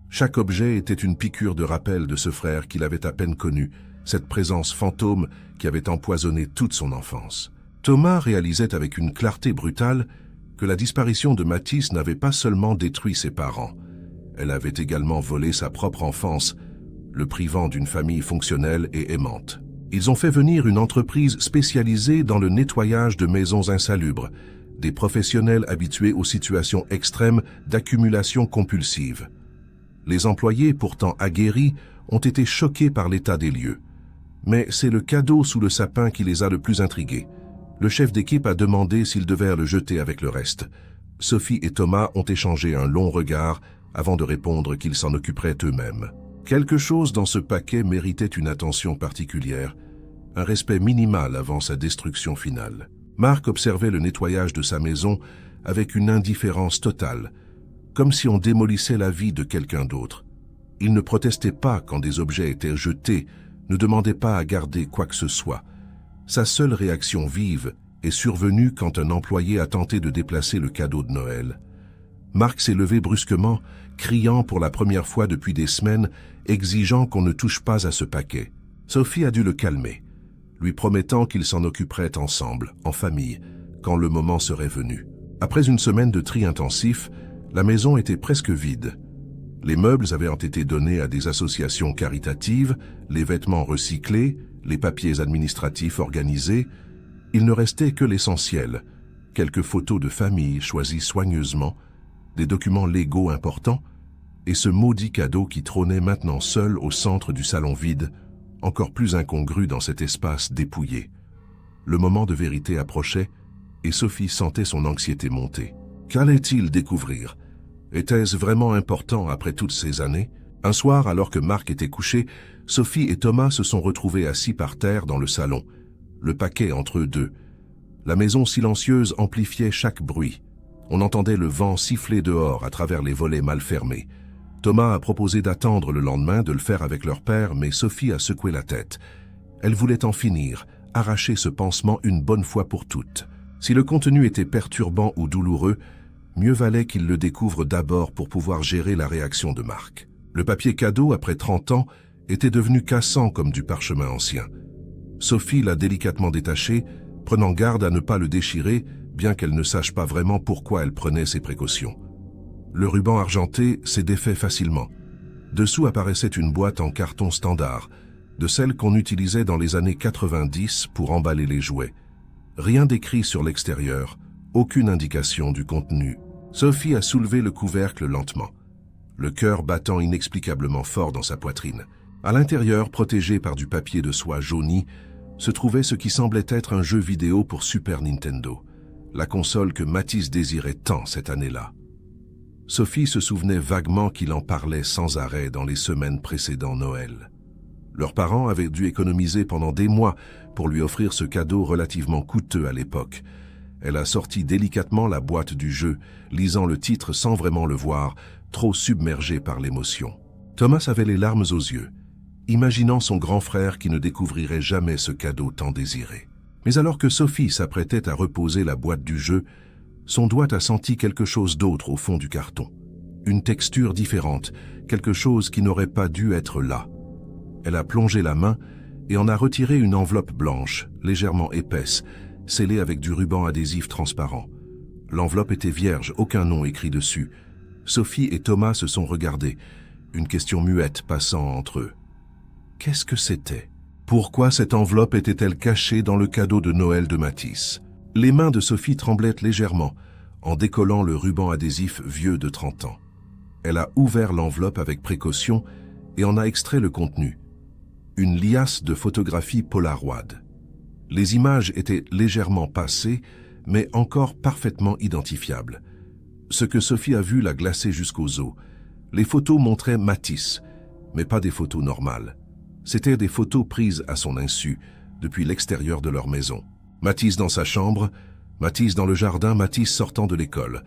[SPEAKER 1] Chaque objet était une piqûre de rappel de ce frère qu'il avait à peine connu, cette présence fantôme qui avait empoisonné toute son enfance. Thomas réalisait avec une clarté brutale que la disparition de Mathis n'avait pas seulement détruit ses parents, elle avait également volé sa propre enfance, le privant d'une famille fonctionnelle et aimante. Ils ont fait venir une entreprise spécialisée dans le nettoyage de maisons insalubres, des professionnels habitués aux situations extrêmes d'accumulation compulsive. Les employés, pourtant aguerris, ont été choqués par l'état des lieux. Mais c'est le cadeau sous le sapin qui les a le plus intrigués. Le chef d'équipe a demandé s'ils devaient le jeter avec le reste. Sophie et Thomas ont échangé un long regard avant de répondre qu'ils s'en occuperaient eux-mêmes. Quelque chose dans ce paquet méritait une attention particulière, un respect minimal avant sa destruction finale. Marc observait le nettoyage de sa maison avec une indifférence totale, comme si on démolissait la vie de quelqu'un d'autre. Il ne protestait pas quand des objets étaient jetés, ne demandait pas à garder quoi que ce soit. Sa seule réaction vive est survenue quand un employé a tenté de déplacer le cadeau de Noël. Marc s'est levé brusquement, criant pour la première fois depuis des semaines, exigeant qu'on ne touche pas à ce paquet. Sophie a dû le calmer, lui promettant qu'ils s'en occuperaient ensemble, en famille, quand le moment serait venu. Après une semaine de tri intensif, la maison était presque vide. Les meubles avaient été donnés à des associations caritatives, les vêtements recyclés, les papiers administratifs organisés. Il ne restait que l'essentiel, quelques photos de famille choisies soigneusement, des documents légaux importants, et ce maudit cadeau qui trônait maintenant seul au centre du salon vide, encore plus incongru dans cet espace dépouillé. Le moment de vérité approchait, et Sophie sentait son anxiété monter. Qu'allait-il découvrir? Était-ce vraiment important après toutes ces années? Un soir, alors que Marc était couché, Sophie et Thomas se sont retrouvés assis par terre dans le salon, le paquet entre eux deux. La maison silencieuse amplifiait chaque bruit. On entendait le vent siffler dehors à travers les volets mal fermés. Thomas a proposé d'attendre le lendemain, de le faire avec leur père, mais Sophie a secoué la tête. Elle voulait en finir, arracher ce pansement une bonne fois pour toutes. Si le contenu était perturbant ou douloureux, mieux valait qu'il le découvre d'abord pour pouvoir gérer la réaction de Marc. Le papier cadeau, après 30 ans, était devenu cassant comme du parchemin ancien. Sophie l'a délicatement détaché, prenant garde à ne pas le déchirer, bien qu'elle ne sache pas vraiment pourquoi elle prenait ces précautions. Le ruban argenté s'est défait facilement. Dessous apparaissait une boîte en carton standard, de celle qu'on utilisait dans les années 90 pour emballer les jouets. Rien d'écrit sur l'extérieur, aucune indication du contenu. Sophie a soulevé le couvercle lentement, le cœur battant inexplicablement fort dans sa poitrine. À l'intérieur, protégé par du papier de soie jauni, se trouvait ce qui semblait être un jeu vidéo pour Super Nintendo, la console que Mathis désirait tant cette année-là. Sophie se souvenait vaguement qu'il en parlait sans arrêt dans les semaines précédant Noël. Leurs parents avaient dû économiser pendant des mois pour lui offrir ce cadeau relativement coûteux à l'époque. Elle a sorti délicatement la boîte du jeu, lisant le titre sans vraiment le voir, trop submergée par l'émotion. Thomas avait les larmes aux yeux, imaginant son grand frère qui ne découvrirait jamais ce cadeau tant désiré. Mais alors que Sophie s'apprêtait à reposer la boîte du jeu, son doigt a senti quelque chose d'autre au fond du carton. Une texture différente, quelque chose qui n'aurait pas dû être là. Elle a plongé la main et en a retiré une enveloppe blanche, légèrement épaisse, scellée avec du ruban adhésif transparent. L'enveloppe était vierge, aucun nom écrit dessus. Sophie et Thomas se sont regardés, une question muette passant entre eux. Qu'est-ce que c'était? Pourquoi cette enveloppe était-elle cachée dans le cadeau de Noël de Mathis? Les mains de Sophie tremblaient légèrement, en décollant le ruban adhésif vieux de 30 ans. Elle a ouvert l'enveloppe avec précaution et en a extrait le contenu. Une liasse de photographies Polaroid. Les images étaient légèrement passées, mais encore parfaitement identifiables. Ce que Sophie a vu l'a glacé jusqu'aux os. Les photos montraient Mathis, mais pas des photos normales. C'étaient des photos prises à son insu, depuis l'extérieur de leur maison. Mathis dans sa chambre, Mathis dans le jardin, Mathis sortant de l'école.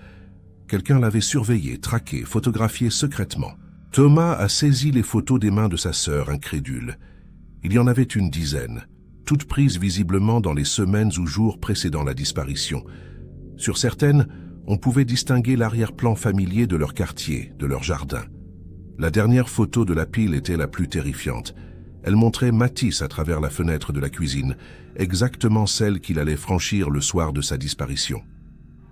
[SPEAKER 1] Quelqu'un l'avait surveillé, traqué, photographié secrètement. Thomas a saisi les photos des mains de sa sœur, incrédule. Il y en avait une dizaine, toutes prises visiblement dans les semaines ou jours précédant la disparition. Sur certaines, on pouvait distinguer l'arrière-plan familier de leur quartier, de leur jardin. La dernière photo de la pile était la plus terrifiante. Elle montrait Mathis à travers la fenêtre de la cuisine, exactement celle qu'il allait franchir le soir de sa disparition.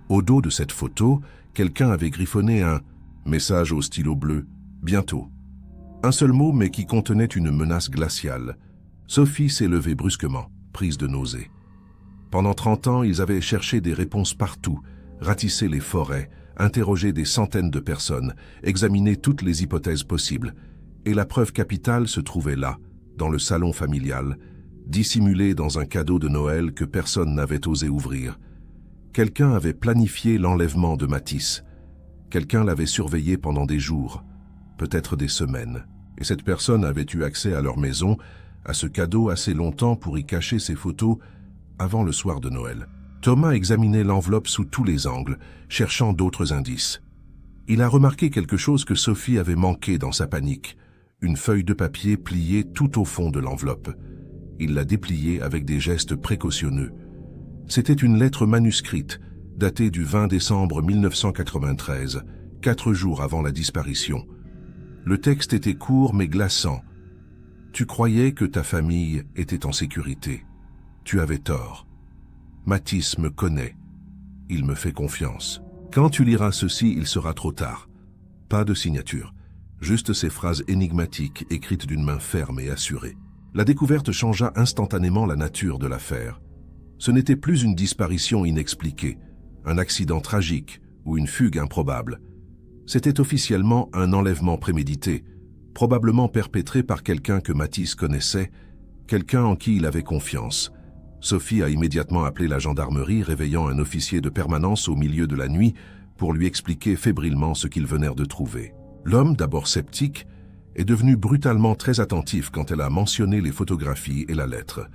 [SPEAKER 1] Au dos de cette photo, quelqu'un avait griffonné un message au stylo bleu, bientôt. Un seul mot, mais qui contenait une menace glaciale. Sophie s'est levée brusquement, prise de nausée. Pendant 30 ans, ils avaient cherché des réponses partout, ratissé les forêts, interrogé des centaines de personnes, examiné toutes les hypothèses possibles. Et la preuve capitale se trouvait là, dans le salon familial, dissimulée dans un cadeau de Noël que personne n'avait osé ouvrir. Quelqu'un avait planifié l'enlèvement de Mathis. Quelqu'un l'avait surveillé pendant des jours, peut-être des semaines. Et cette personne avait eu accès à leur maison, à ce cadeau assez longtemps pour y cacher ses photos avant le soir de Noël. Thomas examinait l'enveloppe sous tous les angles, cherchant d'autres indices. Il a remarqué quelque chose que Sophie avait manqué dans sa panique, une feuille de papier pliée tout au fond de l'enveloppe. Il l'a dépliée avec des gestes précautionneux. C'était une lettre manuscrite, datée du 20 décembre 1993, 4 jours avant la disparition. Le texte était court mais glaçant. « Tu croyais que ta famille était en sécurité. Tu avais tort. Mathis me connaît. Il me fait confiance. Quand tu liras ceci, il sera trop tard. » Pas de signature, juste ces phrases énigmatiques écrites d'une main ferme et assurée. La découverte changea instantanément la nature de l'affaire. Ce n'était plus une disparition inexpliquée, un accident tragique ou une fugue improbable. C'était officiellement un enlèvement prémédité, probablement perpétré par quelqu'un que Mathis connaissait, quelqu'un en qui il avait confiance. Sophie a immédiatement appelé la gendarmerie, réveillant un officier de permanence au milieu de la nuit pour lui expliquer fébrilement ce qu'ils venèrent de trouver. L'homme, d'abord sceptique, est devenu brutalement très attentif quand elle a mentionné les photographies et la lettre.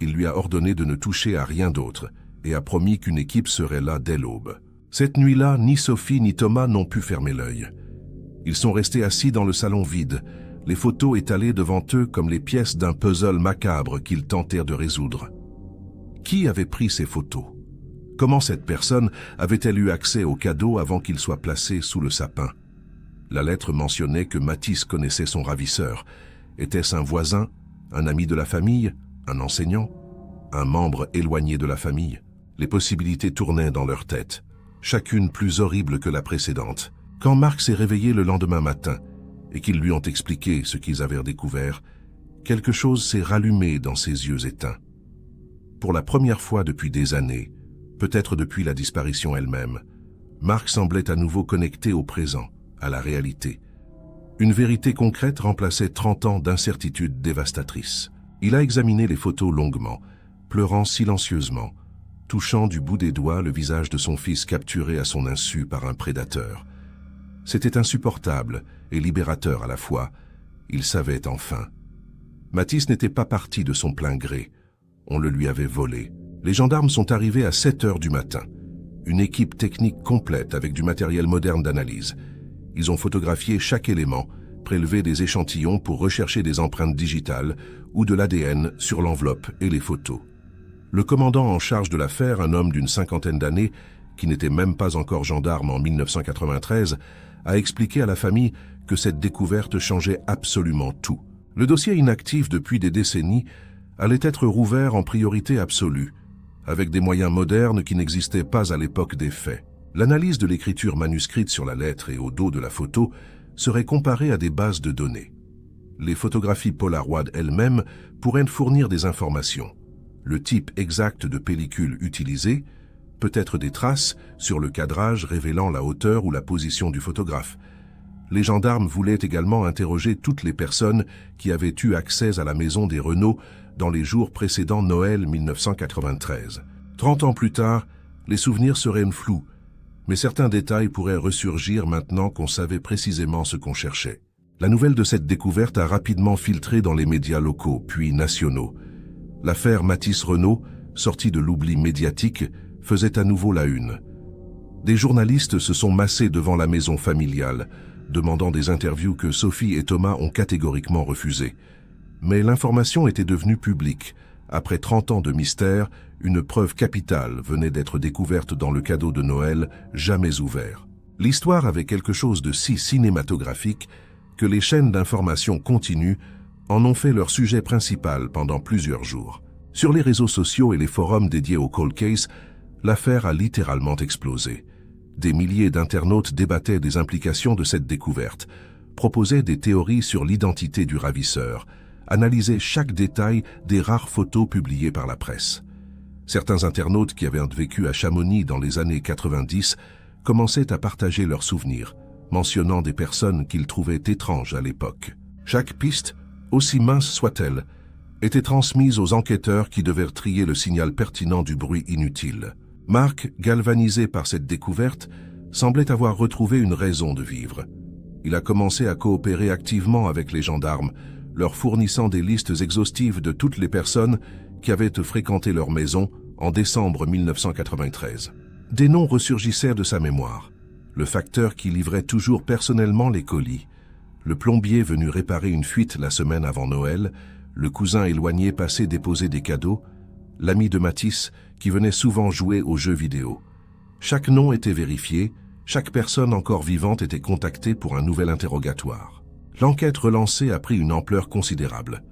[SPEAKER 1] Il lui a ordonné de ne toucher à rien d'autre et a promis qu'une équipe serait là dès l'aube. Cette nuit-là, ni Sophie ni Thomas n'ont pu fermer l'œil. Ils sont restés assis dans le salon vide, les photos étalées devant eux comme les pièces d'un puzzle macabre qu'ils tentèrent de résoudre. Qui avait pris ces photos? Comment cette personne avait-elle eu accès au cadeau avant qu'il soit placé sous le sapin? La lettre mentionnait que Mathis connaissait son ravisseur. Était-ce un voisin, un ami de la famille, Un enseignant? Un membre éloigné de la famille? Les possibilités tournaient dans leur tête, chacune plus horrible que la précédente. Quand Marc s'est réveillé le lendemain matin et qu'ils lui ont expliqué ce qu'ils avaient découvert, quelque chose s'est rallumé dans ses yeux éteints. Pour la première fois depuis des années, peut-être depuis la disparition elle-même, Marc semblait à nouveau connecté au présent, à la réalité. Une vérité concrète remplaçait 30 ans d'incertitude dévastatrice. Il a examiné les photos longuement, pleurant silencieusement, touchant du bout des doigts le visage de son fils capturé à son insu par un prédateur. C'était insupportable et libérateur à la fois. Il savait enfin. Mathis n'était pas parti de son plein gré. On le lui avait volé. Les gendarmes sont arrivés à 7 heures du matin. Une équipe technique complète avec du matériel moderne d'analyse. Ils ont photographié chaque élément, prélevé des échantillons pour rechercher des empreintes digitales ou de l'ADN sur l'enveloppe et les photos. Le commandant en charge de l'affaire, un homme d'une 50aine d'années, qui n'était même pas encore gendarme en 1993, a expliqué à la famille que cette découverte changeait absolument tout. Le dossier inactif depuis des décennies allait être rouvert en priorité absolue, avec des moyens modernes qui n'existaient pas à l'époque des faits. L'analyse de l'écriture manuscrite sur la lettre et au dos de la photo serait comparée à des bases de données. Les photographies Polaroid elles-mêmes pourraient fournir des informations. Le type exact de pellicule utilisée, peut-être des traces sur le cadrage révélant la hauteur ou la position du photographe. Les gendarmes voulaient également interroger toutes les personnes qui avaient eu accès à la maison des Renault dans les jours précédant Noël 1993. 30 ans plus tard, les souvenirs seraient flous, mais certains détails pourraient ressurgir maintenant qu'on savait précisément ce qu'on cherchait. La nouvelle de cette découverte a rapidement filtré dans les médias locaux, puis nationaux. L'affaire Mathis Renault, sortie de l'oubli médiatique, faisait à nouveau la une. Des journalistes se sont massés devant la maison familiale, demandant des interviews que Sophie et Thomas ont catégoriquement refusées. Mais l'information était devenue publique. Après 30 ans de mystère, une preuve capitale venait d'être découverte dans le cadeau de Noël jamais ouvert. L'histoire avait quelque chose de si cinématographique que les chaînes d'information continues en ont fait leur sujet principal pendant plusieurs jours. Sur les réseaux sociaux et les forums dédiés au cold case, l'affaire a littéralement explosé. Des milliers d'internautes débattaient des implications de cette découverte, proposaient des théories sur l'identité du ravisseur, analysaient chaque détail des rares photos publiées par la presse. Certains internautes qui avaient vécu à Chamonix dans les années 90 commençaient à partager leurs souvenirs, mentionnant des personnes qu'ils trouvaient étranges à l'époque. Chaque piste, aussi mince soit-elle, était transmise aux enquêteurs qui devaient trier le signal pertinent du bruit inutile. Marc, galvanisé par cette découverte, semblait avoir retrouvé une raison de vivre. Il a commencé à coopérer activement avec les gendarmes, leur fournissant des listes exhaustives de toutes les personnes qui avaient fréquenté leur maison en décembre 1993. Des noms ressurgissaient de sa mémoire. Le facteur qui livrait toujours personnellement les colis, le plombier venu réparer une fuite la semaine avant Noël, le cousin éloigné passé déposer des cadeaux, l'ami de Mathis qui venait souvent jouer aux jeux vidéo. Chaque nom était vérifié, chaque personne encore vivante était contactée pour un nouvel interrogatoire. L'enquête relancée a pris une ampleur considérable.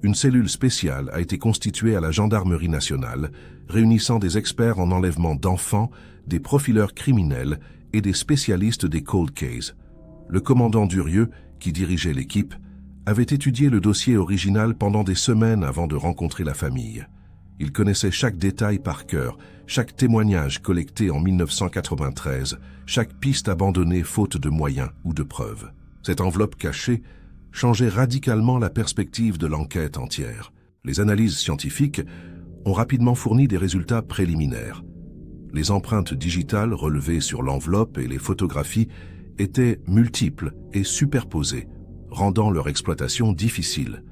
[SPEAKER 1] Une cellule spéciale a été constituée à la Gendarmerie nationale, réunissant des experts en enlèvement d'enfants, des profileurs criminels et des spécialistes des cold cases. Le commandant Durieux, qui dirigeait l'équipe, avait étudié le dossier original pendant des semaines avant de rencontrer la famille. Il connaissait chaque détail par cœur, chaque témoignage collecté en 1993, chaque piste abandonnée faute de moyens ou de preuves. Cette enveloppe cachée changeait radicalement la perspective de l'enquête entière. Les analyses scientifiques ont rapidement fourni des résultats préliminaires. Les empreintes digitales relevées sur l'enveloppe et les photographies étaient multiples et superposées, rendant leur exploitation difficile.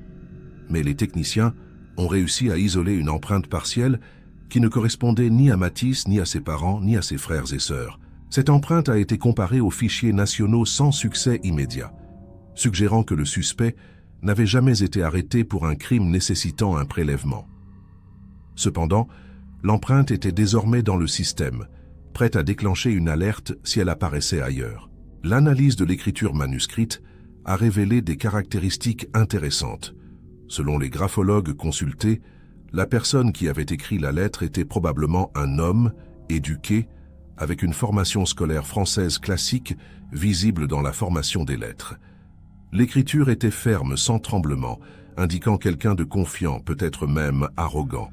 [SPEAKER 1] Mais les techniciens ont réussi à isoler une empreinte partielle qui ne correspondait ni à Mathis, ni à ses parents, ni à ses frères et sœurs. Cette empreinte a été comparée aux fichiers nationaux sans succès immédiat, suggérant que le suspect n'avait jamais été arrêté pour un crime nécessitant un prélèvement. Cependant, l'empreinte était désormais dans le système, prête à déclencher une alerte si elle apparaissait ailleurs. L'analyse de l'écriture manuscrite a révélé des caractéristiques intéressantes. Selon les graphologues consultés, La personne qui avait écrit la lettre était probablement un homme, éduqué, avec une formation scolaire française classique, visible dans la formation des lettres. L'écriture était ferme, sans tremblement, indiquant quelqu'un de confiant, peut-être même arrogant.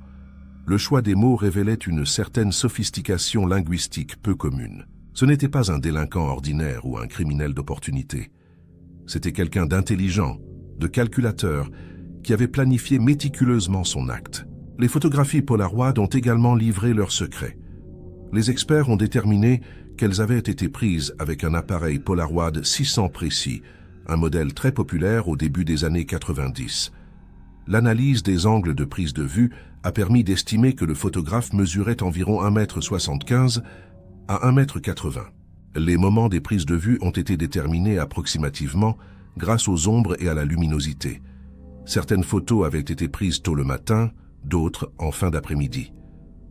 [SPEAKER 1] Le choix des mots révélait une certaine sophistication linguistique peu commune. Ce n'était pas un délinquant ordinaire ou un criminel d'opportunité. C'était quelqu'un d'intelligent, de calculateur, qui avait planifié méticuleusement son acte. Les photographies Polaroid ont également livré leurs secrets. Les experts ont déterminé qu'elles avaient été prises avec un appareil Polaroid 600 précis, un modèle très populaire au début des années 90. L'analyse des angles de prise de vue a permis d'estimer que le photographe mesurait environ 1,75 m à 1,80 m. Les moments des prises de vue ont été déterminés approximativement grâce aux ombres et à la luminosité. Certaines photos avaient été prises tôt le matin, d'autres en fin d'après-midi.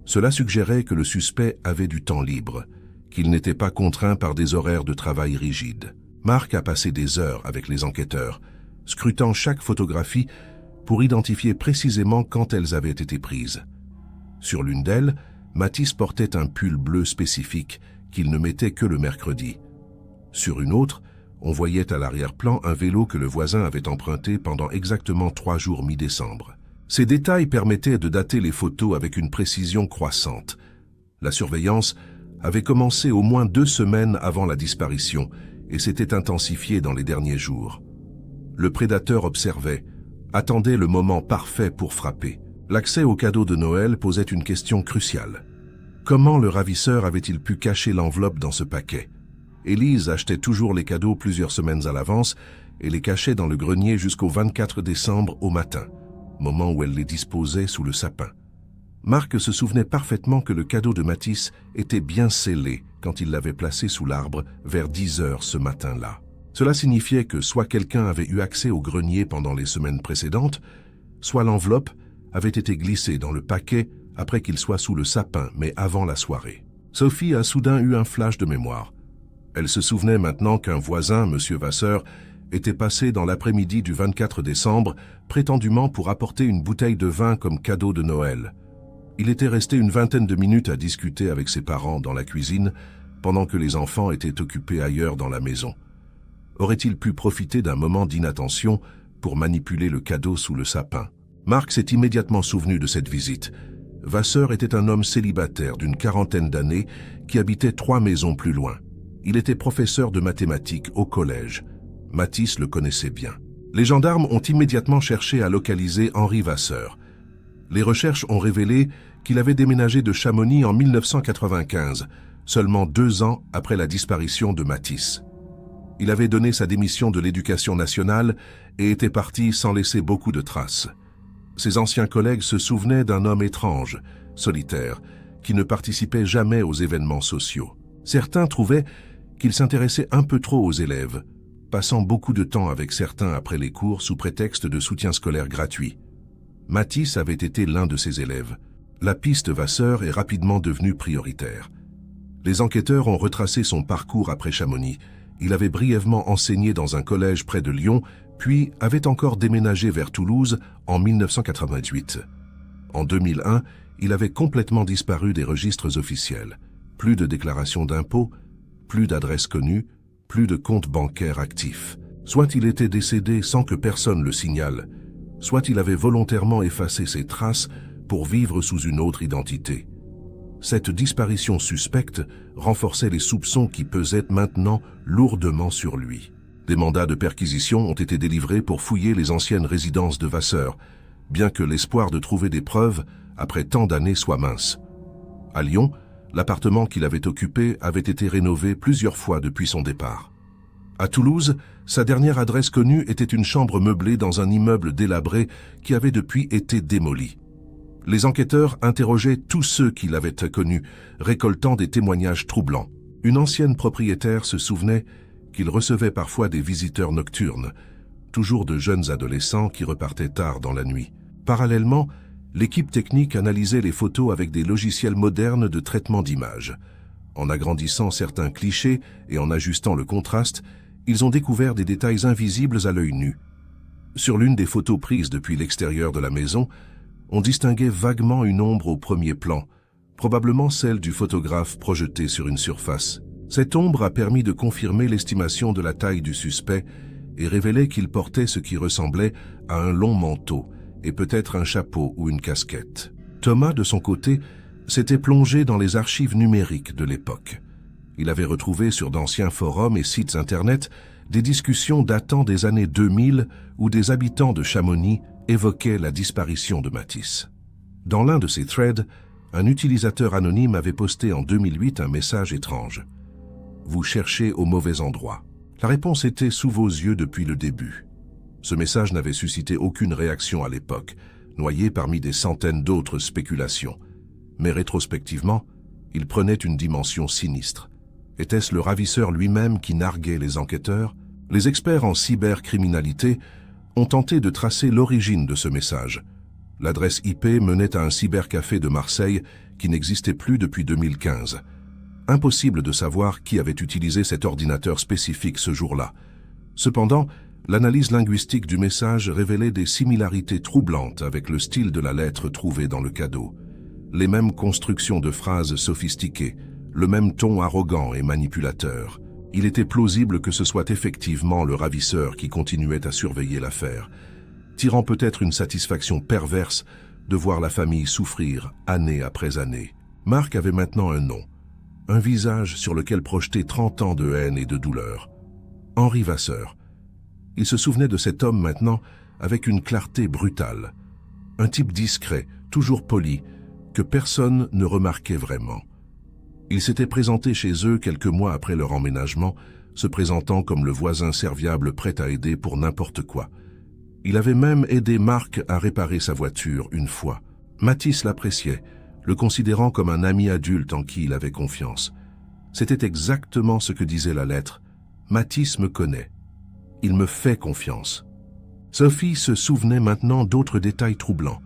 [SPEAKER 1] Cela suggérait que le suspect avait du temps libre, qu'il n'était pas contraint par des horaires de travail rigides. Marc a passé des heures avec les enquêteurs, scrutant chaque photographie pour identifier précisément quand elles avaient été prises. Sur l'une d'elles, Matisse portait un pull bleu spécifique qu'il ne mettait que le mercredi. Sur une autre, on voyait à l'arrière-plan un vélo que le voisin avait emprunté pendant exactement 3 jours mi-décembre. Ces détails permettaient de dater les photos avec une précision croissante. La surveillance avait commencé au moins 2 semaines avant la disparition et s'était intensifiée dans les derniers jours. Le prédateur observait, attendait le moment parfait pour frapper. L'accès aux cadeaux de Noël posait une question cruciale. Comment le ravisseur avait-il pu cacher l'enveloppe dans ce paquet? Élise achetait toujours les cadeaux plusieurs semaines à l'avance et les cachait dans le grenier jusqu'au 24 décembre au matin, moment où elle les disposait sous le sapin. Marc se souvenait parfaitement que le cadeau de Matisse était bien scellé quand il l'avait placé sous l'arbre vers 10 heures ce matin-là. Cela signifiait que soit quelqu'un avait eu accès au grenier pendant les semaines précédentes, soit l'enveloppe avait été glissée dans le paquet après qu'il soit sous le sapin, mais avant la soirée. Sophie a soudain eu un flash de mémoire. Elle se souvenait maintenant qu'un voisin, M. Vasseur, était passé dans l'après-midi du 24 décembre, prétendument pour apporter une bouteille de vin comme cadeau de Noël. Il était resté une vingtaine de minutes à discuter avec ses parents dans la cuisine, pendant que les enfants étaient occupés ailleurs dans la maison. Aurait-il pu profiter d'un moment d'inattention pour manipuler le cadeau sous le sapin? Marc s'est immédiatement souvenu de cette visite. Vasseur était un homme célibataire d'une 40aine d'années qui habitait 3 maisons plus loin. Il était professeur de mathématiques au collège. Matisse le connaissait bien. Les gendarmes ont immédiatement cherché à localiser Henri Vasseur. Les recherches ont révélé qu'il avait déménagé de Chamonix en 1995, seulement 2 ans après la disparition de Matisse. Il avait donné sa démission de l'Éducation nationale et était parti sans laisser beaucoup de traces. Ses anciens collègues se souvenaient d'un homme étrange, solitaire, qui ne participait jamais aux événements sociaux. Certains trouvaient qu'il s'intéressait un peu trop aux élèves, passant beaucoup de temps avec certains après les cours sous prétexte de soutien scolaire gratuit. Matisse avait été l'un de ces élèves. La piste Vasseur est rapidement devenue prioritaire. Les enquêteurs ont retracé son parcours après Chamonix. Il avait brièvement enseigné dans un collège près de Lyon, puis avait encore déménagé vers Toulouse en 1988. En 2001, il avait complètement disparu des registres officiels. Plus de déclaration d'impôts, plus d'adresses connues, plus de comptes bancaires actifs. Soit il était décédé sans que personne le signale, soit il avait volontairement effacé ses traces pour vivre sous une autre identité. Cette disparition suspecte renforçait les soupçons qui pesaient maintenant lourdement sur lui. Des mandats de perquisition ont été délivrés pour fouiller les anciennes résidences de Vasseur, bien que l'espoir de trouver des preuves, après tant d'années, soit mince. À Lyon, l'appartement qu'il avait occupé avait été rénové plusieurs fois depuis son départ. À Toulouse, sa dernière adresse connue était une chambre meublée dans un immeuble délabré qui avait depuis été démoli. Les enquêteurs interrogeaient tous ceux qui l'avaient connu, récoltant des témoignages troublants. Une ancienne propriétaire se souvenait qu'il recevait parfois des visiteurs nocturnes, toujours de jeunes adolescents qui repartaient tard dans la nuit. Parallèlement, l'équipe technique analysait les photos avec des logiciels modernes de traitement d'images. En agrandissant certains clichés et en ajustant le contraste, ils ont découvert des détails invisibles à l'œil nu. Sur l'une des photos prises depuis l'extérieur de la maison, On distinguait vaguement une ombre au premier plan, probablement celle du photographe projeté sur une surface. Cette ombre a permis de confirmer l'estimation de la taille du suspect et révélait qu'il portait ce qui ressemblait à un long manteau et peut-être un chapeau ou une casquette. Thomas, de son côté, s'était plongé dans les archives numériques de l'époque. Il avait retrouvé sur d'anciens forums et sites internet des discussions datant des années 2000 où des habitants de Chamonix évoquaient la disparition de Matisse. Dans l'un de ces threads, un utilisateur anonyme avait posté en 2008 un message étrange. « Vous cherchez au mauvais endroit ». La réponse était sous vos yeux depuis le début. Ce message n'avait suscité aucune réaction à l'époque, noyé parmi des centaines d'autres spéculations. Mais rétrospectivement, il prenait une dimension sinistre. Était-ce le ravisseur lui-même qui narguait les enquêteurs? Les experts en cybercriminalité ont tenté de tracer l'origine de ce message. L'adresse IP menait à un cybercafé de Marseille qui n'existait plus depuis 2015. Impossible de savoir qui avait utilisé cet ordinateur spécifique ce jour-là. Cependant, l'analyse linguistique du message révélait des similarités troublantes avec le style de la lettre trouvée dans le cadeau. Les mêmes constructions de phrases sophistiquées, le même ton arrogant et manipulateur. Il était plausible que ce soit effectivement le ravisseur qui continuait à surveiller l'affaire, tirant peut-être une satisfaction perverse de voir la famille souffrir année après année. Marc avait maintenant un nom, un visage sur lequel projetait 30 ans de haine et de douleur. Henri Vasseur. Il se souvenait de cet homme maintenant avec une clarté brutale. Un type discret, toujours poli, que personne ne remarquait vraiment. Il s'était présenté chez eux quelques mois après leur emménagement, se présentant comme le voisin serviable prêt à aider pour n'importe quoi. Il avait même aidé Marc à réparer sa voiture une fois. Matisse l'appréciait, le considérant comme un ami adulte en qui il avait confiance. C'était exactement ce que disait la lettre. Matisse me connaît. Il me fait confiance. Sophie se souvenait maintenant d'autres détails troublants.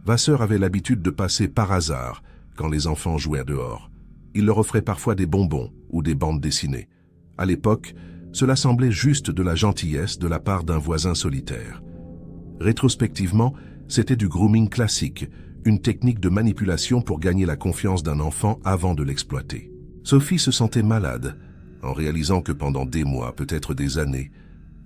[SPEAKER 1] Vasseur avait l'habitude de passer par hasard quand les enfants jouaient dehors. Il leur offrait parfois des bonbons ou des bandes dessinées. À l'époque, cela semblait juste de la gentillesse de la part d'un voisin solitaire. Rétrospectivement, c'était du grooming classique, une technique de manipulation pour gagner la confiance d'un enfant avant de l'exploiter. Sophie se sentait malade, en réalisant que pendant des mois, peut-être des années,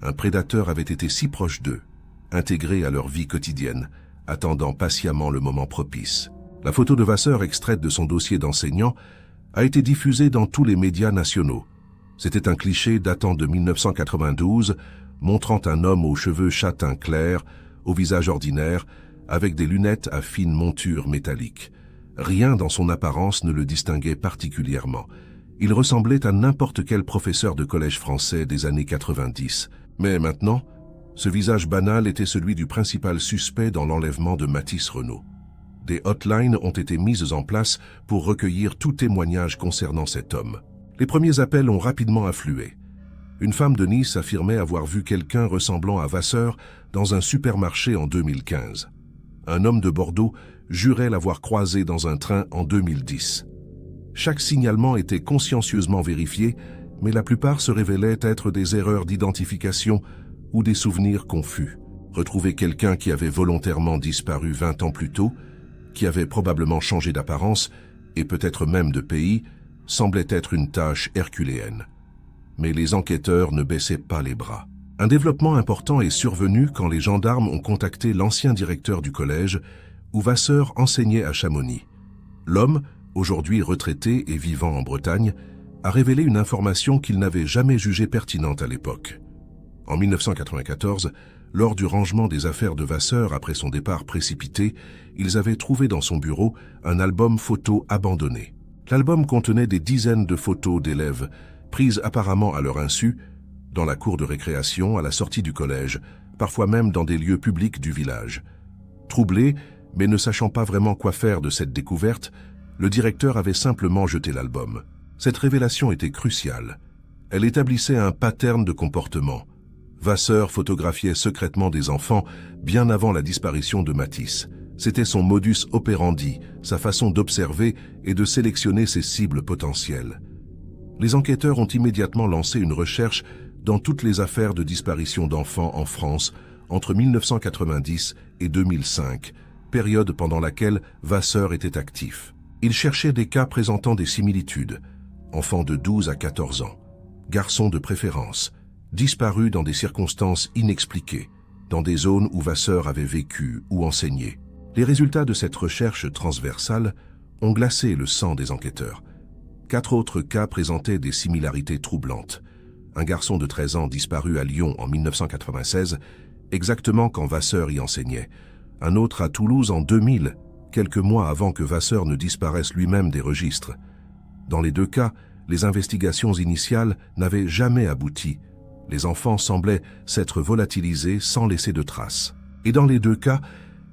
[SPEAKER 1] un prédateur avait été si proche d'eux, intégré à leur vie quotidienne, attendant patiemment le moment propice. La photo de Vasseur extraite de son dossier d'enseignant a été diffusée dans tous les médias nationaux. C'était un cliché datant de 1992, montrant un homme aux cheveux châtain clair, au visage ordinaire, avec des lunettes à fine monture métallique. Rien dans son apparence ne le distinguait particulièrement. Il ressemblait à n'importe quel professeur de collège français des années 90. Mais maintenant, ce visage banal était celui du principal suspect dans l'enlèvement de Matisse Renaud. Des hotlines ont été mises en place pour recueillir tout témoignage concernant cet homme. Les premiers appels ont rapidement afflué. Une femme de Nice affirmait avoir vu quelqu'un ressemblant à Vasseur dans un supermarché en 2015. Un homme de Bordeaux jurait l'avoir croisé dans un train en 2010. Chaque signalement était consciencieusement vérifié, mais la plupart se révélaient être des erreurs d'identification ou des souvenirs confus. Retrouver quelqu'un qui avait volontairement disparu 20 ans plus tôt, qui avait probablement changé d'apparence et peut-être même de pays, semblait être une tâche herculéenne. Mais les enquêteurs ne baissaient pas les bras. Un développement important est survenu quand les gendarmes ont contacté l'ancien directeur du collège où Vasseur enseignait à Chamonix. L'homme, aujourd'hui retraité et vivant en Bretagne, a révélé une information qu'il n'avait jamais jugée pertinente à l'époque. En 1994, lors du rangement des affaires de Vasseur après son départ précipité, ils avaient trouvé dans son bureau un album photo abandonné. L'album contenait des dizaines de photos d'élèves, prises apparemment à leur insu, dans la cour de récréation, à la sortie du collège, parfois même dans des lieux publics du village. Troublé, mais ne sachant pas vraiment quoi faire de cette découverte, le directeur avait simplement jeté l'album. Cette révélation était cruciale. Elle établissait un pattern de comportement. Vasseur photographiait secrètement des enfants bien avant la disparition de Matisse. C'était son modus operandi, sa façon d'observer et de sélectionner ses cibles potentielles. Les enquêteurs ont immédiatement lancé une recherche dans toutes les affaires de disparition d'enfants en France entre 1990 et 2005, période pendant laquelle Vasseur était actif. Il cherchait des cas présentant des similitudes. Enfants de 12 à 14 ans, garçons de préférence, disparus dans des circonstances inexpliquées, dans des zones où Vasseur avait vécu ou enseigné. Les résultats de cette recherche transversale ont glacé le sang des enquêteurs. 4 autres cas présentaient des similarités troublantes. Un garçon de 13 ans disparu à Lyon en 1996, exactement quand Vasseur y enseignait. Un autre à Toulouse en 2000, quelques mois avant que Vasseur ne disparaisse lui-même des registres. Dans les 2 cas, les investigations initiales n'avaient jamais abouti. Les enfants semblaient s'être volatilisés sans laisser de traces. Et dans les 2 cas,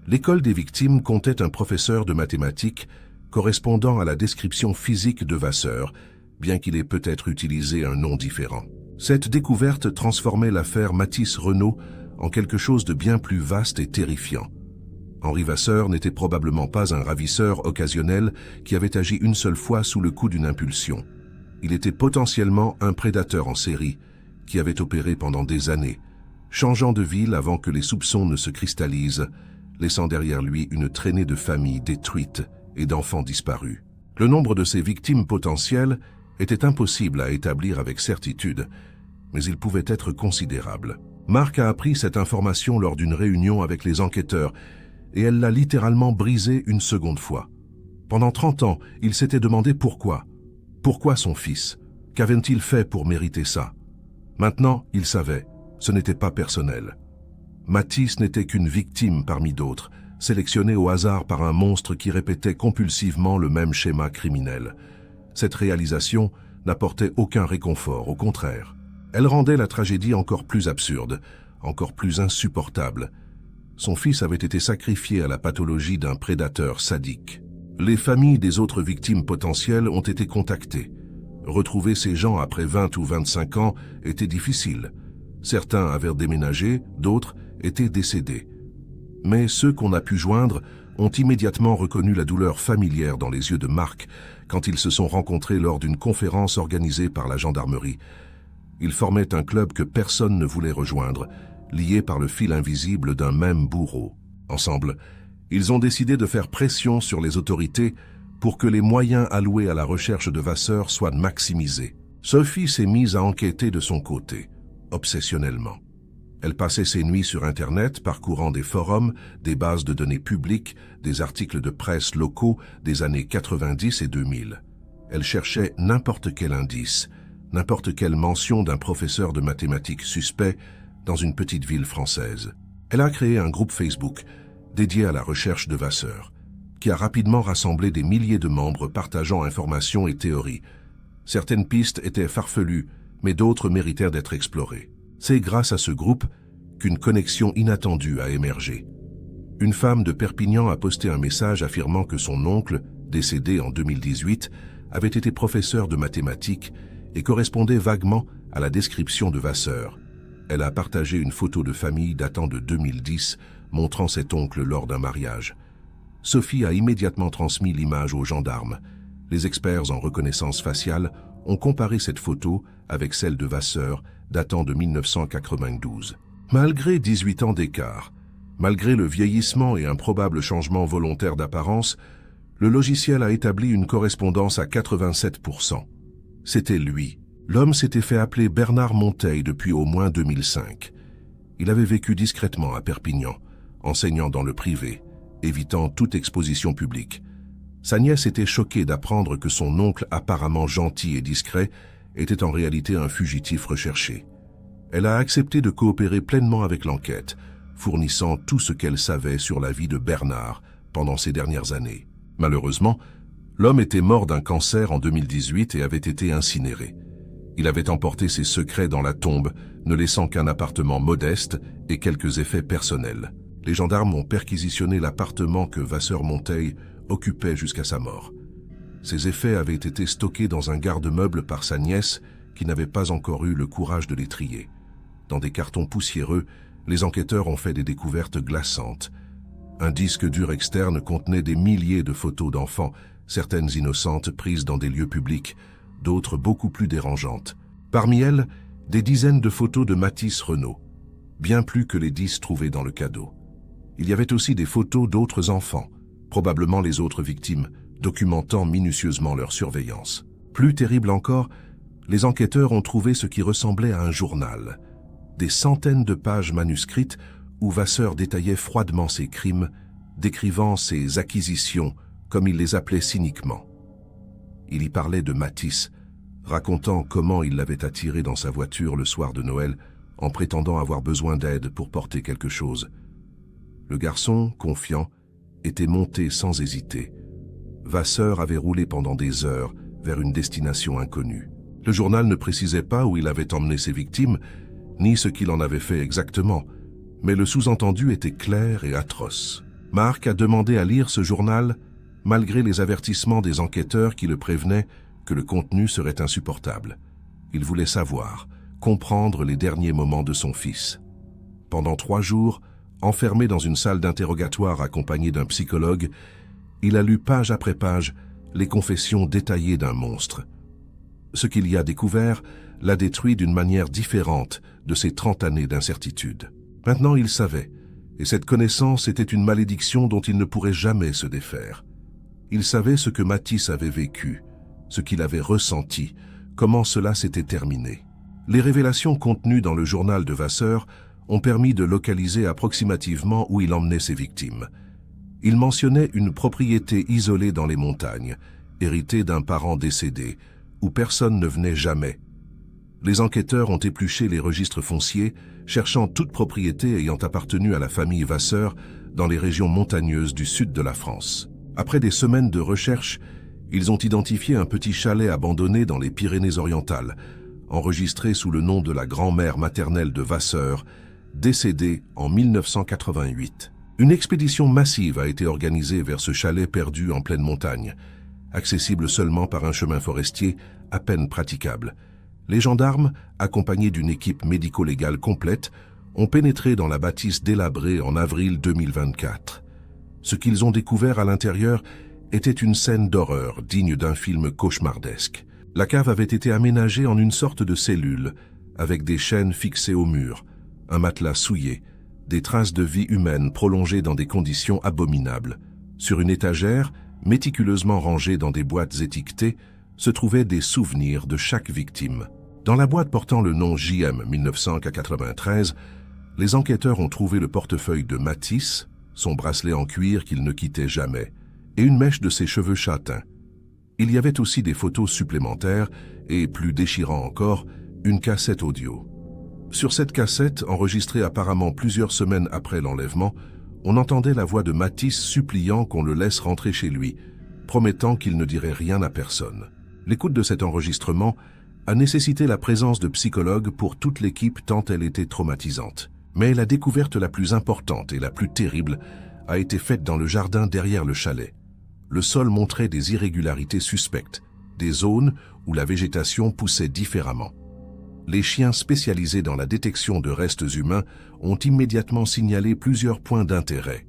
[SPEAKER 1] l'école des victimes comptait un professeur de mathématiques correspondant à la description physique de Vasseur, bien qu'il ait peut-être utilisé un nom différent. Cette découverte transformait l'affaire Mathis Renaud en quelque chose de bien plus vaste et terrifiant. Henri Vasseur n'était probablement pas un ravisseur occasionnel qui avait agi une seule fois sous le coup d'une impulsion. Il était potentiellement un prédateur en série qui avait opéré pendant des années, changeant de ville avant que les soupçons ne se cristallisent, laissant derrière lui une traînée de familles détruites et d'enfants disparus. Le nombre de ces victimes potentielles était impossible à établir avec certitude, mais il pouvait être considérable. Marc a appris cette information lors d'une réunion avec les enquêteurs, et elle l'a littéralement brisé une seconde fois. Pendant 30 ans, il s'était demandé pourquoi. Pourquoi son fils? Qu'avait-il fait pour mériter ça? Maintenant, il savait, ce n'était pas personnel. Mathis n'était qu'une victime parmi d'autres, sélectionnée au hasard par un monstre qui répétait compulsivement le même schéma criminel. Cette réalisation n'apportait aucun réconfort, au contraire. Elle rendait la tragédie encore plus absurde, encore plus insupportable. Son fils avait été sacrifié à la pathologie d'un prédateur sadique. Les familles des autres victimes potentielles ont été contactées. Retrouver ces gens après 20 ou 25 ans était difficile. Certains avaient déménagé, d'autres étaient décédés. Mais ceux qu'on a pu joindre ont immédiatement reconnu la douleur familière dans les yeux de Marc quand ils se sont rencontrés lors d'une conférence organisée par la gendarmerie. Ils formaient un club que personne ne voulait rejoindre, liés par le fil invisible d'un même bourreau. Ensemble, ils ont décidé de faire pression sur les autorités pour que les moyens alloués à la recherche de Vasseur soient maximisés. Sophie s'est mise à enquêter de son côté, obsessionnellement. Elle passait ses nuits sur Internet, parcourant des forums, des bases de données publiques, des articles de presse locaux des années 90 et 2000. Elle cherchait n'importe quel indice, n'importe quelle mention d'un professeur de mathématiques suspect dans une petite ville française. Elle a créé un groupe Facebook dédié à la recherche de Vasseur, qui a rapidement rassemblé des milliers de membres partageant informations et théories. Certaines pistes étaient farfelues, mais d'autres méritèrent d'être explorées. C'est grâce à ce groupe qu'une connexion inattendue a émergé. Une femme de Perpignan a posté un message affirmant que son oncle, décédé en 2018, avait été professeur de mathématiques et correspondait vaguement à la description de Vasseur. Elle a partagé une photo de famille datant de 2010, montrant cet oncle lors d'un mariage. Sophie a immédiatement transmis l'image aux gendarmes. Les experts en reconnaissance faciale ont comparé cette photo avec celle de Vasseur datant de 1992. Malgré 18 ans d'écart, malgré le vieillissement et un probable changement volontaire d'apparence, le logiciel a établi une correspondance à 87%. C'était lui. L'homme s'était fait appeler Bernard Monteil depuis au moins 2005. Il avait vécu discrètement à Perpignan, enseignant dans le privé, évitant toute exposition publique. Sa nièce était choquée d'apprendre que son oncle apparemment gentil et discret était en réalité un fugitif recherché. Elle a accepté de coopérer pleinement avec l'enquête, fournissant tout ce qu'elle savait sur la vie de Bernard pendant ces dernières années. Malheureusement, l'homme était mort d'un cancer en 2018 et avait été incinéré. Il avait emporté ses secrets dans la tombe, ne laissant qu'un appartement modeste et quelques effets personnels. Les gendarmes ont perquisitionné l'appartement que Vasseur-Monteil occupait jusqu'à sa mort. Ces effets avaient été stockés dans un garde-meuble par sa nièce qui n'avait pas encore eu le courage de les trier. Dans des cartons poussiéreux, les enquêteurs ont fait des découvertes glaçantes. Un disque dur externe contenait des milliers de photos d'enfants, certaines innocentes prises dans des lieux publics, d'autres beaucoup plus dérangeantes. Parmi elles, des dizaines de photos de Mathis Renaud, bien plus que les 10 trouvées dans le cadeau. Il y avait aussi des photos d'autres enfants, probablement les autres victimes, documentant minutieusement leur surveillance. Plus terrible encore, les enquêteurs ont trouvé ce qui ressemblait à un journal. Des centaines de pages manuscrites où Vasseur détaillait froidement ses crimes, décrivant ses acquisitions, comme il les appelait cyniquement. Il y parlait de Matisse, racontant comment il l'avait attiré dans sa voiture le soir de Noël en prétendant avoir besoin d'aide pour porter quelque chose. Le garçon, confiant, était monté sans hésiter. Vasseur avait roulé pendant des heures vers une destination inconnue. Le journal ne précisait pas où il avait emmené ses victimes, ni ce qu'il en avait fait exactement, mais le sous-entendu était clair et atroce. Marc a demandé à lire ce journal, malgré les avertissements des enquêteurs qui le prévenaient que le contenu serait insupportable. Il voulait savoir, comprendre les derniers moments de son fils. Pendant 3 jours, enfermé dans une salle d'interrogatoire accompagné d'un psychologue, il a lu page après page les confessions détaillées d'un monstre. Ce qu'il y a découvert l'a détruit d'une manière différente de ses 30 années d'incertitude. Maintenant il savait, et cette connaissance était une malédiction dont il ne pourrait jamais se défaire. Il savait ce que Matisse avait vécu, ce qu'il avait ressenti, comment cela s'était terminé. Les révélations contenues dans le journal de Vasseur ont permis de localiser approximativement où il emmenait ses victimes. Il mentionnait une propriété isolée dans les montagnes, héritée d'un parent décédé, où personne ne venait jamais. Les enquêteurs ont épluché les registres fonciers, cherchant toute propriété ayant appartenu à la famille Vasseur dans les régions montagneuses du sud de la France. Après des semaines de recherche, ils ont identifié un petit chalet abandonné dans les Pyrénées-Orientales, enregistré sous le nom de la grand-mère maternelle de Vasseur, décédée en 1988. Une expédition massive a été organisée vers ce chalet perdu en pleine montagne, accessible seulement par un chemin forestier à peine praticable. Les gendarmes, accompagnés d'une équipe médico-légale complète, ont pénétré dans la bâtisse délabrée en avril 2024. Ce qu'ils ont découvert à l'intérieur était une scène d'horreur digne d'un film cauchemardesque. La cave avait été aménagée en une sorte de cellule, avec des chaînes fixées au mur, un matelas souillé, des traces de vie humaine prolongées dans des conditions abominables. Sur une étagère, méticuleusement rangée dans des boîtes étiquetées, se trouvaient des souvenirs de chaque victime. Dans la boîte portant le nom JM 1993, les enquêteurs ont trouvé le portefeuille de Matisse, son bracelet en cuir qu'il ne quittait jamais, et une mèche de ses cheveux châtains. Il y avait aussi des photos supplémentaires et, plus déchirant encore, une cassette audio. Sur cette cassette, enregistrée apparemment plusieurs semaines après l'enlèvement, on entendait la voix de Matisse suppliant qu'on le laisse rentrer chez lui, promettant qu'il ne dirait rien à personne. L'écoute de cet enregistrement a nécessité la présence de psychologues pour toute l'équipe tant elle était traumatisante. Mais la découverte la plus importante et la plus terrible a été faite dans le jardin derrière le chalet. Le sol montrait des irrégularités suspectes, des zones où la végétation poussait différemment. Les chiens spécialisés dans la détection de restes humains ont immédiatement signalé plusieurs points d'intérêt.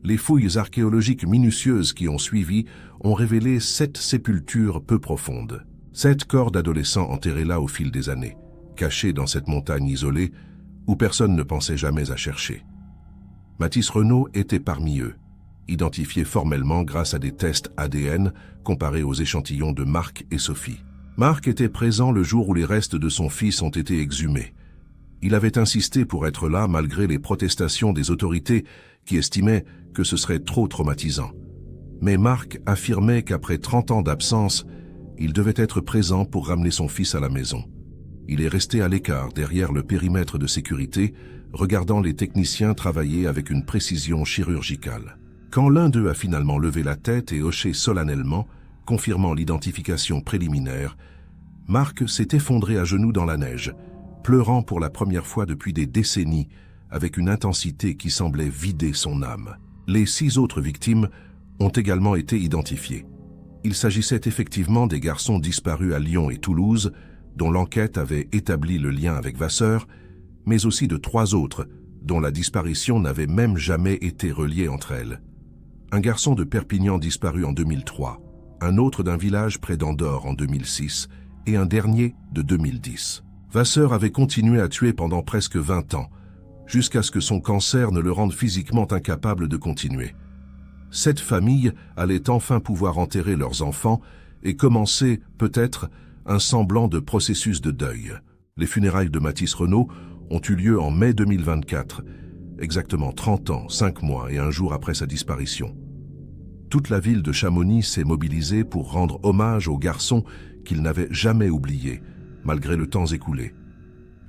[SPEAKER 1] Les fouilles archéologiques minutieuses qui ont suivi ont révélé 7 sépultures peu profondes. 7 corps d'adolescents enterrés là au fil des années, cachés dans cette montagne isolée où personne ne pensait jamais à chercher. Matisse Renaud était parmi eux, identifié formellement grâce à des tests ADN comparés aux échantillons de Marc et Sophie. Marc était présent le jour où les restes de son fils ont été exhumés. Il avait insisté pour être là malgré les protestations des autorités qui estimaient que ce serait trop traumatisant. Mais Marc affirmait qu'après 30 ans d'absence, il devait être présent pour ramener son fils à la maison. Il est resté à l'écart derrière le périmètre de sécurité, regardant les techniciens travailler avec une précision chirurgicale. Quand l'un d'eux a finalement levé la tête et hoché solennellement, confirmant l'identification préliminaire, Marc s'est effondré à genoux dans la neige, pleurant pour la première fois depuis des décennies, avec une intensité qui semblait vider son âme. Les 6 autres victimes ont également été identifiées. Il s'agissait effectivement des garçons disparus à Lyon et Toulouse, dont l'enquête avait établi le lien avec Vasseur, mais aussi de 3 autres, dont la disparition n'avait même jamais été reliée entre elles. Un garçon de Perpignan disparu en 2003, un autre d'un village près d'Andorre en 2006 et un dernier de 2010. Vasseur avait continué à tuer pendant presque 20 ans, jusqu'à ce que son cancer ne le rende physiquement incapable de continuer. Cette famille allait enfin pouvoir enterrer leurs enfants et commencer, peut-être, un semblant de processus de deuil. Les funérailles de Mathis Renaud ont eu lieu en mai 2024, exactement 30 ans, 5 mois et un jour après sa disparition. Toute la ville de Chamonix s'est mobilisée pour rendre hommage au garçon qu'il n'avait jamais oublié, malgré le temps écoulé.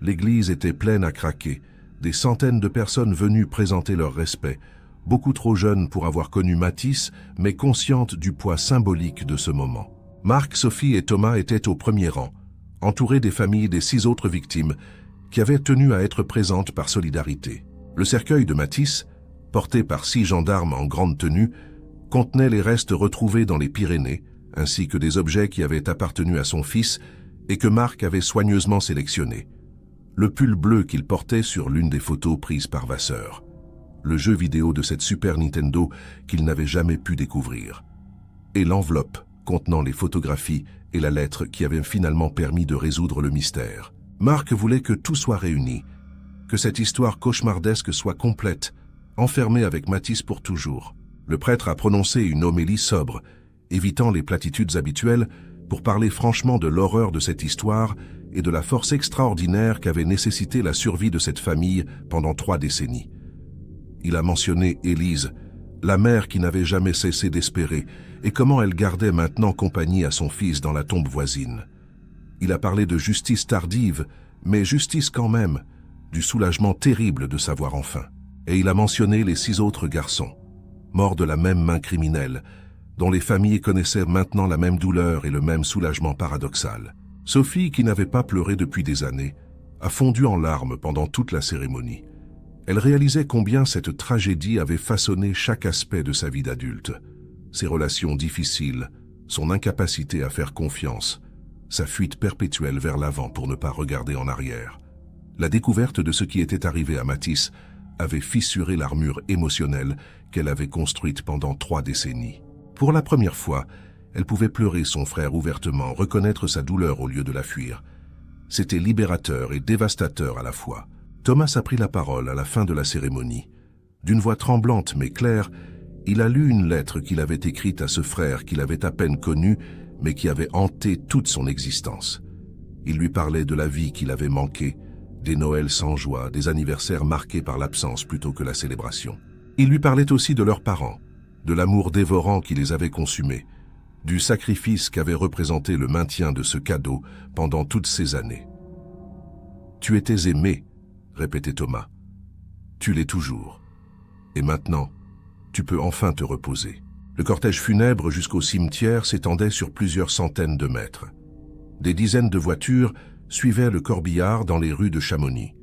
[SPEAKER 1] L'église était pleine à craquer, des centaines de personnes venues présenter leur respect, beaucoup trop jeunes pour avoir connu Mathis, mais conscientes du poids symbolique de ce moment. Marc, Sophie et Thomas étaient au premier rang, entourés des familles des 6 autres victimes, qui avaient tenu à être présentes par solidarité. Le cercueil de Mathis, porté par 6 gendarmes en grande tenue, contenait les restes retrouvés dans les Pyrénées, ainsi que des objets qui avaient appartenu à son fils et que Marc avait soigneusement sélectionnés. Le pull bleu qu'il portait sur l'une des photos prises par Vasseur. Le jeu vidéo de cette Super Nintendo qu'il n'avait jamais pu découvrir. Et l'enveloppe contenant les photographies et la lettre qui avait finalement permis de résoudre le mystère. Marc voulait que tout soit réuni, que cette histoire cauchemardesque soit complète, enfermée avec Mathis pour toujours. Le prêtre a prononcé une homélie sobre, évitant les platitudes habituelles pour parler franchement de l'horreur de cette histoire et de la force extraordinaire qu'avait nécessité la survie de cette famille pendant 3 décennies. Il a mentionné Élise, la mère qui n'avait jamais cessé d'espérer, et comment elle gardait maintenant compagnie à son fils dans la tombe voisine. Il a parlé de justice tardive, mais justice quand même, du soulagement terrible de savoir enfin. Et il a mentionné les 6 autres garçons, morts de la même main criminelle, dont les familles connaissaient maintenant la même douleur et le même soulagement paradoxal. Sophie, qui n'avait pas pleuré depuis des années, a fondu en larmes pendant toute la cérémonie. Elle réalisait combien cette tragédie avait façonné chaque aspect de sa vie d'adulte. Ses relations difficiles, son incapacité à faire confiance, sa fuite perpétuelle vers l'avant pour ne pas regarder en arrière. La découverte de ce qui était arrivé à Mathis avait fissuré l'armure émotionnelle qu'elle avait construite pendant 3 décennies. Pour la première fois, elle pouvait pleurer son frère ouvertement, reconnaître sa douleur au lieu de la fuir. C'était libérateur et dévastateur à la fois. Thomas a pris la parole à la fin de la cérémonie. D'une voix tremblante mais claire, il a lu une lettre qu'il avait écrite à ce frère qu'il avait à peine connu, mais qui avait hanté toute son existence. Il lui parlait de la vie qu'il avait manquée, des Noëls sans joie, des anniversaires marqués par l'absence plutôt que la célébration. Il lui parlait aussi de leurs parents, de l'amour dévorant qui les avait consumés, du sacrifice qu'avait représenté le maintien de ce cadeau pendant toutes ces années. « Tu étais aimé », répétait Thomas. « Tu l'es toujours. Et maintenant, tu peux enfin te reposer. » Le cortège funèbre jusqu'au cimetière s'étendait sur plusieurs centaines de mètres. Des dizaines de voitures suivaient le corbillard dans les rues de Chamonix.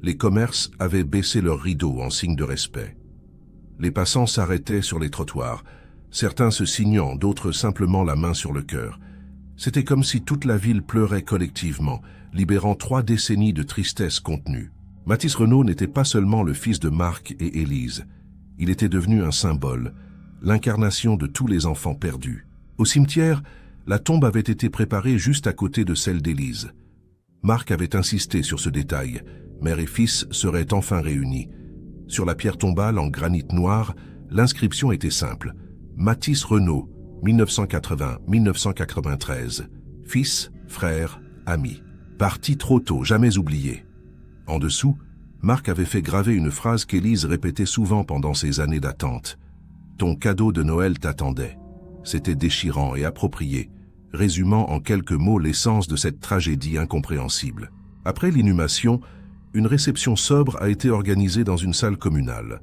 [SPEAKER 1] Les commerces avaient baissé leurs rideaux en signe de respect. Les passants s'arrêtaient sur les trottoirs, certains se signant, d'autres simplement la main sur le cœur. C'était comme si toute la ville pleurait collectivement, libérant 3 décennies de tristesse contenue. Mathis Renaud n'était pas seulement le fils de Marc et Élise. Il était devenu un symbole, l'incarnation de tous les enfants perdus. Au cimetière, la tombe avait été préparée juste à côté de celle d'Élise. Marc avait insisté sur ce détail. Mère et fils seraient enfin réunis. Sur la pierre tombale en granit noir, l'inscription était simple. Mathis Renaud, 1980-1993. Fils, frère, ami. Parti trop tôt, jamais oublié. En dessous, Marc avait fait graver une phrase qu'Élise répétait souvent pendant ses années d'attente. « Ton cadeau de Noël t'attendait ». C'était déchirant et approprié, résumant en quelques mots l'essence de cette tragédie incompréhensible. Après l'inhumation, une réception sobre a été organisée dans une salle communale.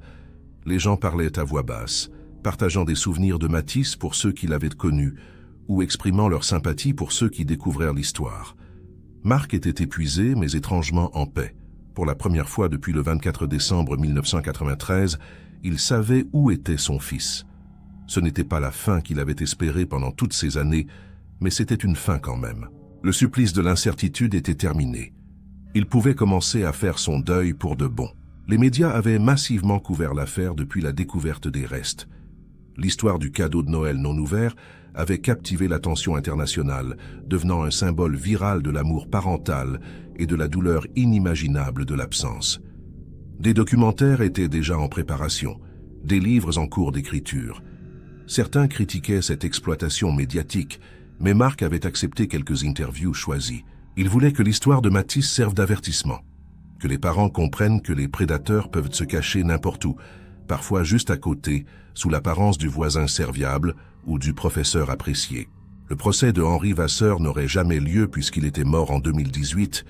[SPEAKER 1] Les gens parlaient à voix basse, partageant des souvenirs de Mathis pour ceux qui l'avaient connu, ou exprimant leur sympathie pour ceux qui découvrèrent l'histoire. Marc était épuisé, mais étrangement en paix. Pour la première fois depuis le 24 décembre 1993, il savait où était son fils. Ce n'était pas la fin qu'il avait espérée pendant toutes ces années, mais c'était une fin quand même. Le supplice de l'incertitude était terminé. Il pouvait commencer à faire son deuil pour de bon. Les médias avaient massivement couvert l'affaire depuis la découverte des restes. L'histoire du cadeau de Noël non ouvert avait captivé l'attention internationale, devenant un symbole viral de l'amour parental et de la douleur inimaginable de l'absence. Des documentaires étaient déjà en préparation, des livres en cours d'écriture. Certains critiquaient cette exploitation médiatique, mais Marc avait accepté quelques interviews choisies. Il voulait que l'histoire de Matisse serve d'avertissement, que les parents comprennent que les prédateurs peuvent se cacher n'importe où, parfois juste à côté, sous l'apparence du voisin serviable ou du professeur apprécié. Le procès de Henri Vasseur n'aurait jamais lieu puisqu'il était mort en 2018,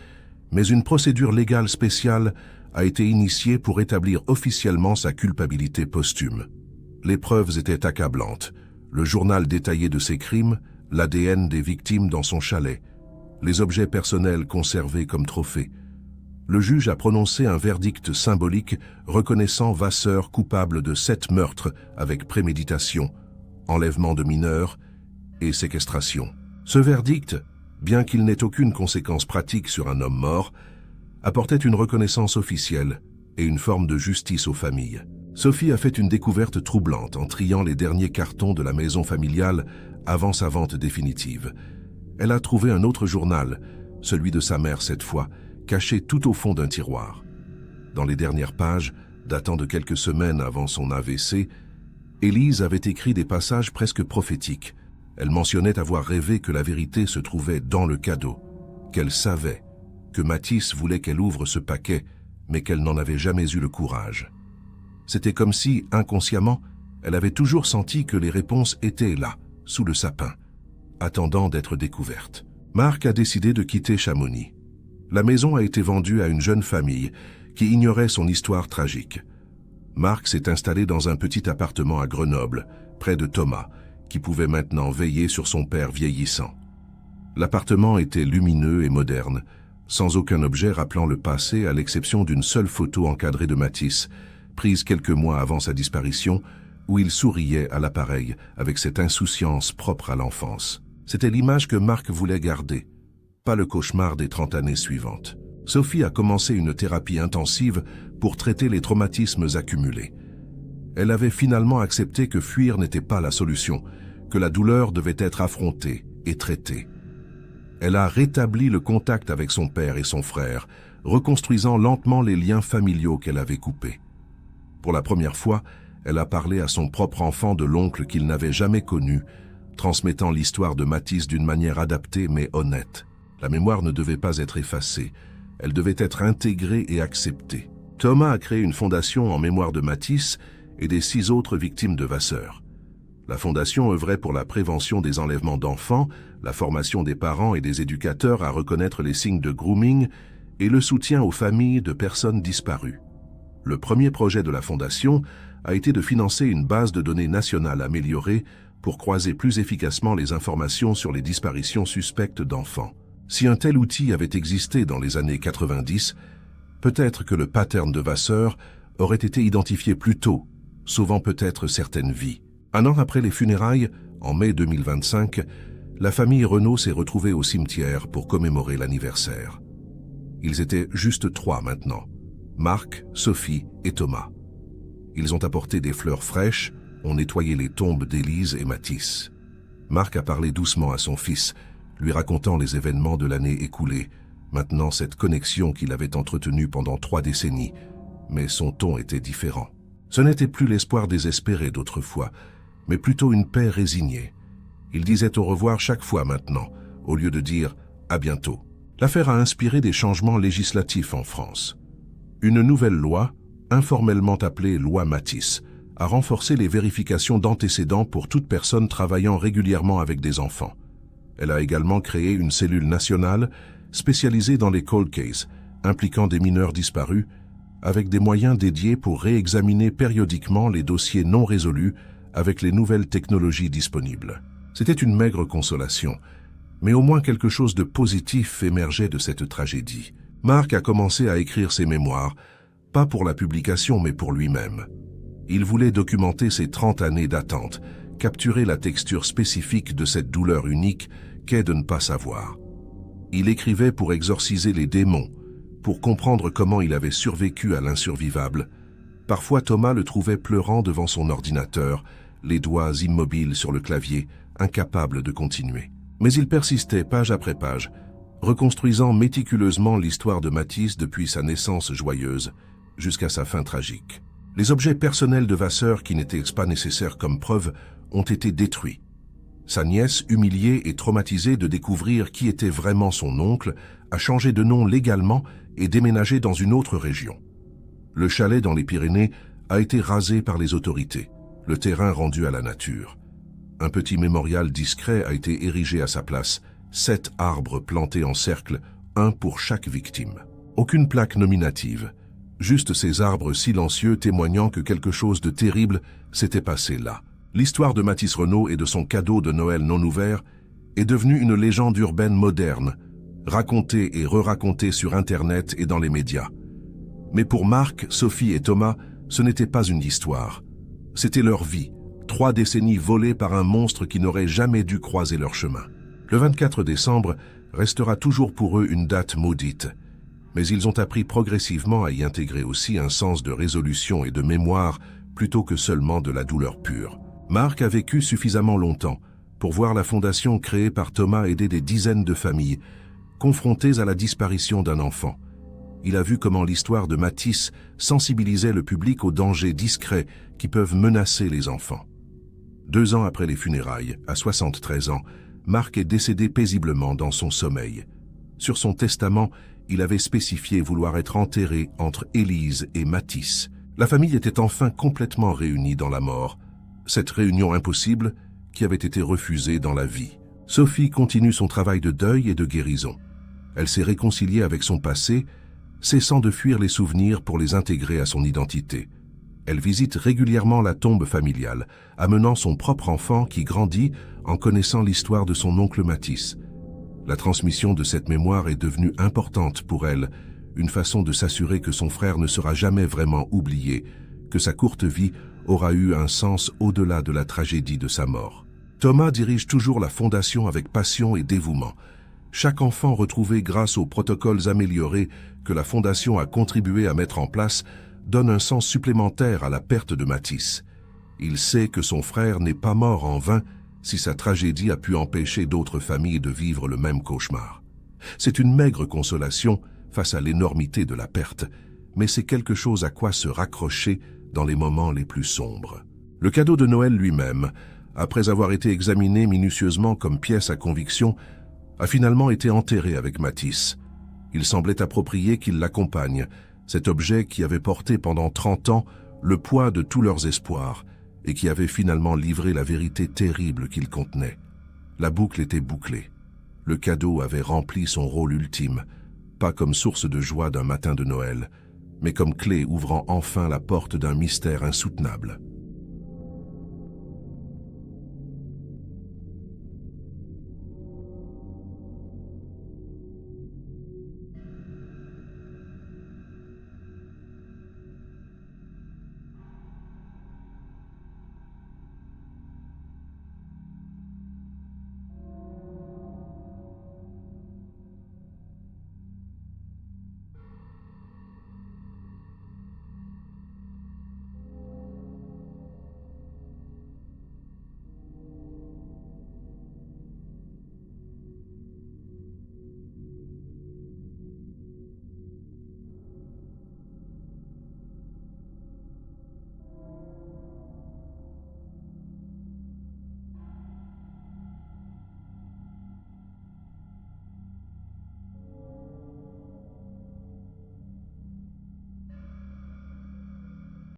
[SPEAKER 1] mais une procédure légale spéciale a été initiée pour établir officiellement sa culpabilité posthume. Les preuves étaient accablantes. Le journal détaillé de ses crimes, l'ADN des victimes dans son chalet, les objets personnels conservés comme trophées. Le juge a prononcé un verdict symbolique reconnaissant Vasseur coupable de 7 meurtres avec préméditation, enlèvement de mineurs et séquestration. Ce verdict, bien qu'il n'ait aucune conséquence pratique sur un homme mort, apportait une reconnaissance officielle et une forme de justice aux familles. Sophie a fait une découverte troublante en triant les derniers cartons de la maison familiale avant sa vente définitive. Elle a trouvé un autre journal, celui de sa mère cette fois, caché tout au fond d'un tiroir. Dans les dernières pages, datant de quelques semaines avant son AVC, Élise avait écrit des passages presque prophétiques. Elle mentionnait avoir rêvé que la vérité se trouvait dans le cadeau, qu'elle savait que Matisse voulait qu'elle ouvre ce paquet, mais qu'elle n'en avait jamais eu le courage. C'était comme si, inconsciemment, elle avait toujours senti que les réponses étaient là, sous le sapin, attendant d'être découvertes. Marc a décidé de quitter Chamonix. La maison a été vendue à une jeune famille qui ignorait son histoire tragique. Marc s'est installé dans un petit appartement à Grenoble, près de Thomas, qui pouvait maintenant veiller sur son père vieillissant. L'appartement était lumineux et moderne, sans aucun objet rappelant le passé à l'exception d'une seule photo encadrée de Matisse, prise quelques mois avant sa disparition, où il souriait à l'appareil avec cette insouciance propre à l'enfance. C'était l'image que Marc voulait garder, pas le cauchemar des 30 années suivantes. Sophie a commencé une thérapie intensive pour traiter les traumatismes accumulés. Elle avait finalement accepté que fuir n'était pas la solution, que la douleur devait être affrontée et traitée. Elle a rétabli le contact avec son père et son frère, reconstruisant lentement les liens familiaux qu'elle avait coupés. Pour la première fois, elle a parlé à son propre enfant de l'oncle qu'il n'avait jamais connu, transmettant l'histoire de Matisse d'une manière adaptée mais honnête. La mémoire ne devait pas être effacée, elle devait être intégrée et acceptée. Thomas a créé une fondation en mémoire de Matisse et des 6 autres victimes de Vasseur. La fondation œuvrait pour la prévention des enlèvements d'enfants, la formation des parents et des éducateurs à reconnaître les signes de grooming et le soutien aux familles de personnes disparues. Le premier projet de la fondation a été de financer une base de données nationale améliorée pour croiser plus efficacement les informations sur les disparitions suspectes d'enfants. Si un tel outil avait existé dans les années 90, peut-être que le pattern de Vasseur aurait été identifié plus tôt, sauvant peut-être certaines vies. Un an après les funérailles, en mai 2025, la famille Renaud s'est retrouvée au cimetière pour commémorer l'anniversaire. Ils étaient juste 3 maintenant, Marc, Sophie et Thomas. Ils ont apporté des fleurs fraîches, ont nettoyé les tombes d'Élise et Matisse. Marc a parlé doucement à son fils, lui racontant les événements de l'année écoulée, maintenant cette connexion qu'il avait entretenue pendant 3 décennies, mais son ton était différent. Ce n'était plus l'espoir désespéré d'autrefois, mais plutôt une paix résignée. Il disait au revoir chaque fois maintenant, au lieu de dire « à bientôt ». L'affaire a inspiré des changements législatifs en France. Une nouvelle loi, informellement appelée loi Matisse, a renforcé les vérifications d'antécédents pour toute personne travaillant régulièrement avec des enfants. Elle a également créé une cellule nationale spécialisée dans les cold cases, impliquant des mineurs disparus, avec des moyens dédiés pour réexaminer périodiquement les dossiers non résolus avec les nouvelles technologies disponibles. C'était une maigre consolation, mais au moins quelque chose de positif émergeait de cette tragédie. Marc a commencé à écrire ses mémoires, pas pour la publication mais pour lui-même. Il voulait documenter ses 30 années d'attente, capturer la texture spécifique de cette douleur unique qu'est de ne pas savoir. Il écrivait pour exorciser les démons, pour comprendre comment il avait survécu à l'insurvivable. Parfois Thomas le trouvait pleurant devant son ordinateur, les doigts immobiles sur le clavier, incapable de continuer. Mais il persistait page après page, reconstruisant méticuleusement l'histoire de Matisse depuis sa naissance joyeuse jusqu'à sa fin tragique. Les objets personnels de Vasseur qui n'étaient pas nécessaires comme preuve ont été détruits. Sa nièce, humiliée et traumatisée de découvrir qui était vraiment son oncle, a changé de nom légalement et déménagé dans une autre région. Le chalet dans les Pyrénées a été rasé par les autorités, le terrain rendu à la nature. Un petit mémorial discret a été érigé à sa place, 7 arbres plantés en cercle, un pour chaque victime. Aucune plaque nominative, juste ces arbres silencieux témoignant que quelque chose de terrible s'était passé là. L'histoire de Mathis Renaud et de son cadeau de Noël non ouvert est devenue une légende urbaine moderne, racontée et re-racontée sur Internet et dans les médias. Mais pour Marc, Sophie et Thomas, ce n'était pas une histoire. C'était leur vie, 3 décennies volées par un monstre qui n'aurait jamais dû croiser leur chemin. Le 24 décembre restera toujours pour eux une date maudite, mais ils ont appris progressivement à y intégrer aussi un sens de résolution et de mémoire plutôt que seulement de la douleur pure. Marc a vécu suffisamment longtemps pour voir la fondation créée par Thomas aider des dizaines de familles confrontées à la disparition d'un enfant. Il a vu comment l'histoire de Mathis sensibilisait le public aux dangers discrets qui peuvent menacer les enfants. 2 ans après les funérailles, à 73 ans, Marc est décédé paisiblement dans son sommeil. Sur son testament, il avait spécifié vouloir être enterré entre Élise et Mathis. La famille était enfin complètement réunie dans la mort. Cette réunion impossible qui avait été refusée dans la vie. Sophie continue son travail de deuil et de guérison. Elle s'est réconciliée avec son passé, cessant de fuir les souvenirs pour les intégrer à son identité. Elle visite régulièrement la tombe familiale, amenant son propre enfant qui grandit en connaissant l'histoire de son oncle Mathis. La transmission de cette mémoire est devenue importante pour elle, une façon de s'assurer que son frère ne sera jamais vraiment oublié, que sa courte vie aura eu un sens au-delà de la tragédie de sa mort. Thomas dirige toujours la fondation avec passion et dévouement. Chaque enfant retrouvé grâce aux protocoles améliorés que la fondation a contribué à mettre en place donne un sens supplémentaire à la perte de Mathis. Il sait que son frère n'est pas mort en vain si sa tragédie a pu empêcher d'autres familles de vivre le même cauchemar. C'est une maigre consolation face à l'énormité de la perte, mais c'est quelque chose à quoi se raccrocher dans les moments les plus sombres. Le cadeau de Noël lui-même, après avoir été examiné minutieusement comme pièce à conviction, a finalement été enterré avec Mathis. Il semblait approprié qu'il l'accompagne, cet objet qui avait porté pendant 30 ans le poids de tous leurs espoirs et qui avait finalement livré la vérité terrible qu'il contenait. La boucle était bouclée. Le cadeau avait rempli son rôle ultime, pas comme source de joie d'un matin de Noël, mais comme clé ouvrant enfin la porte d'un mystère insoutenable.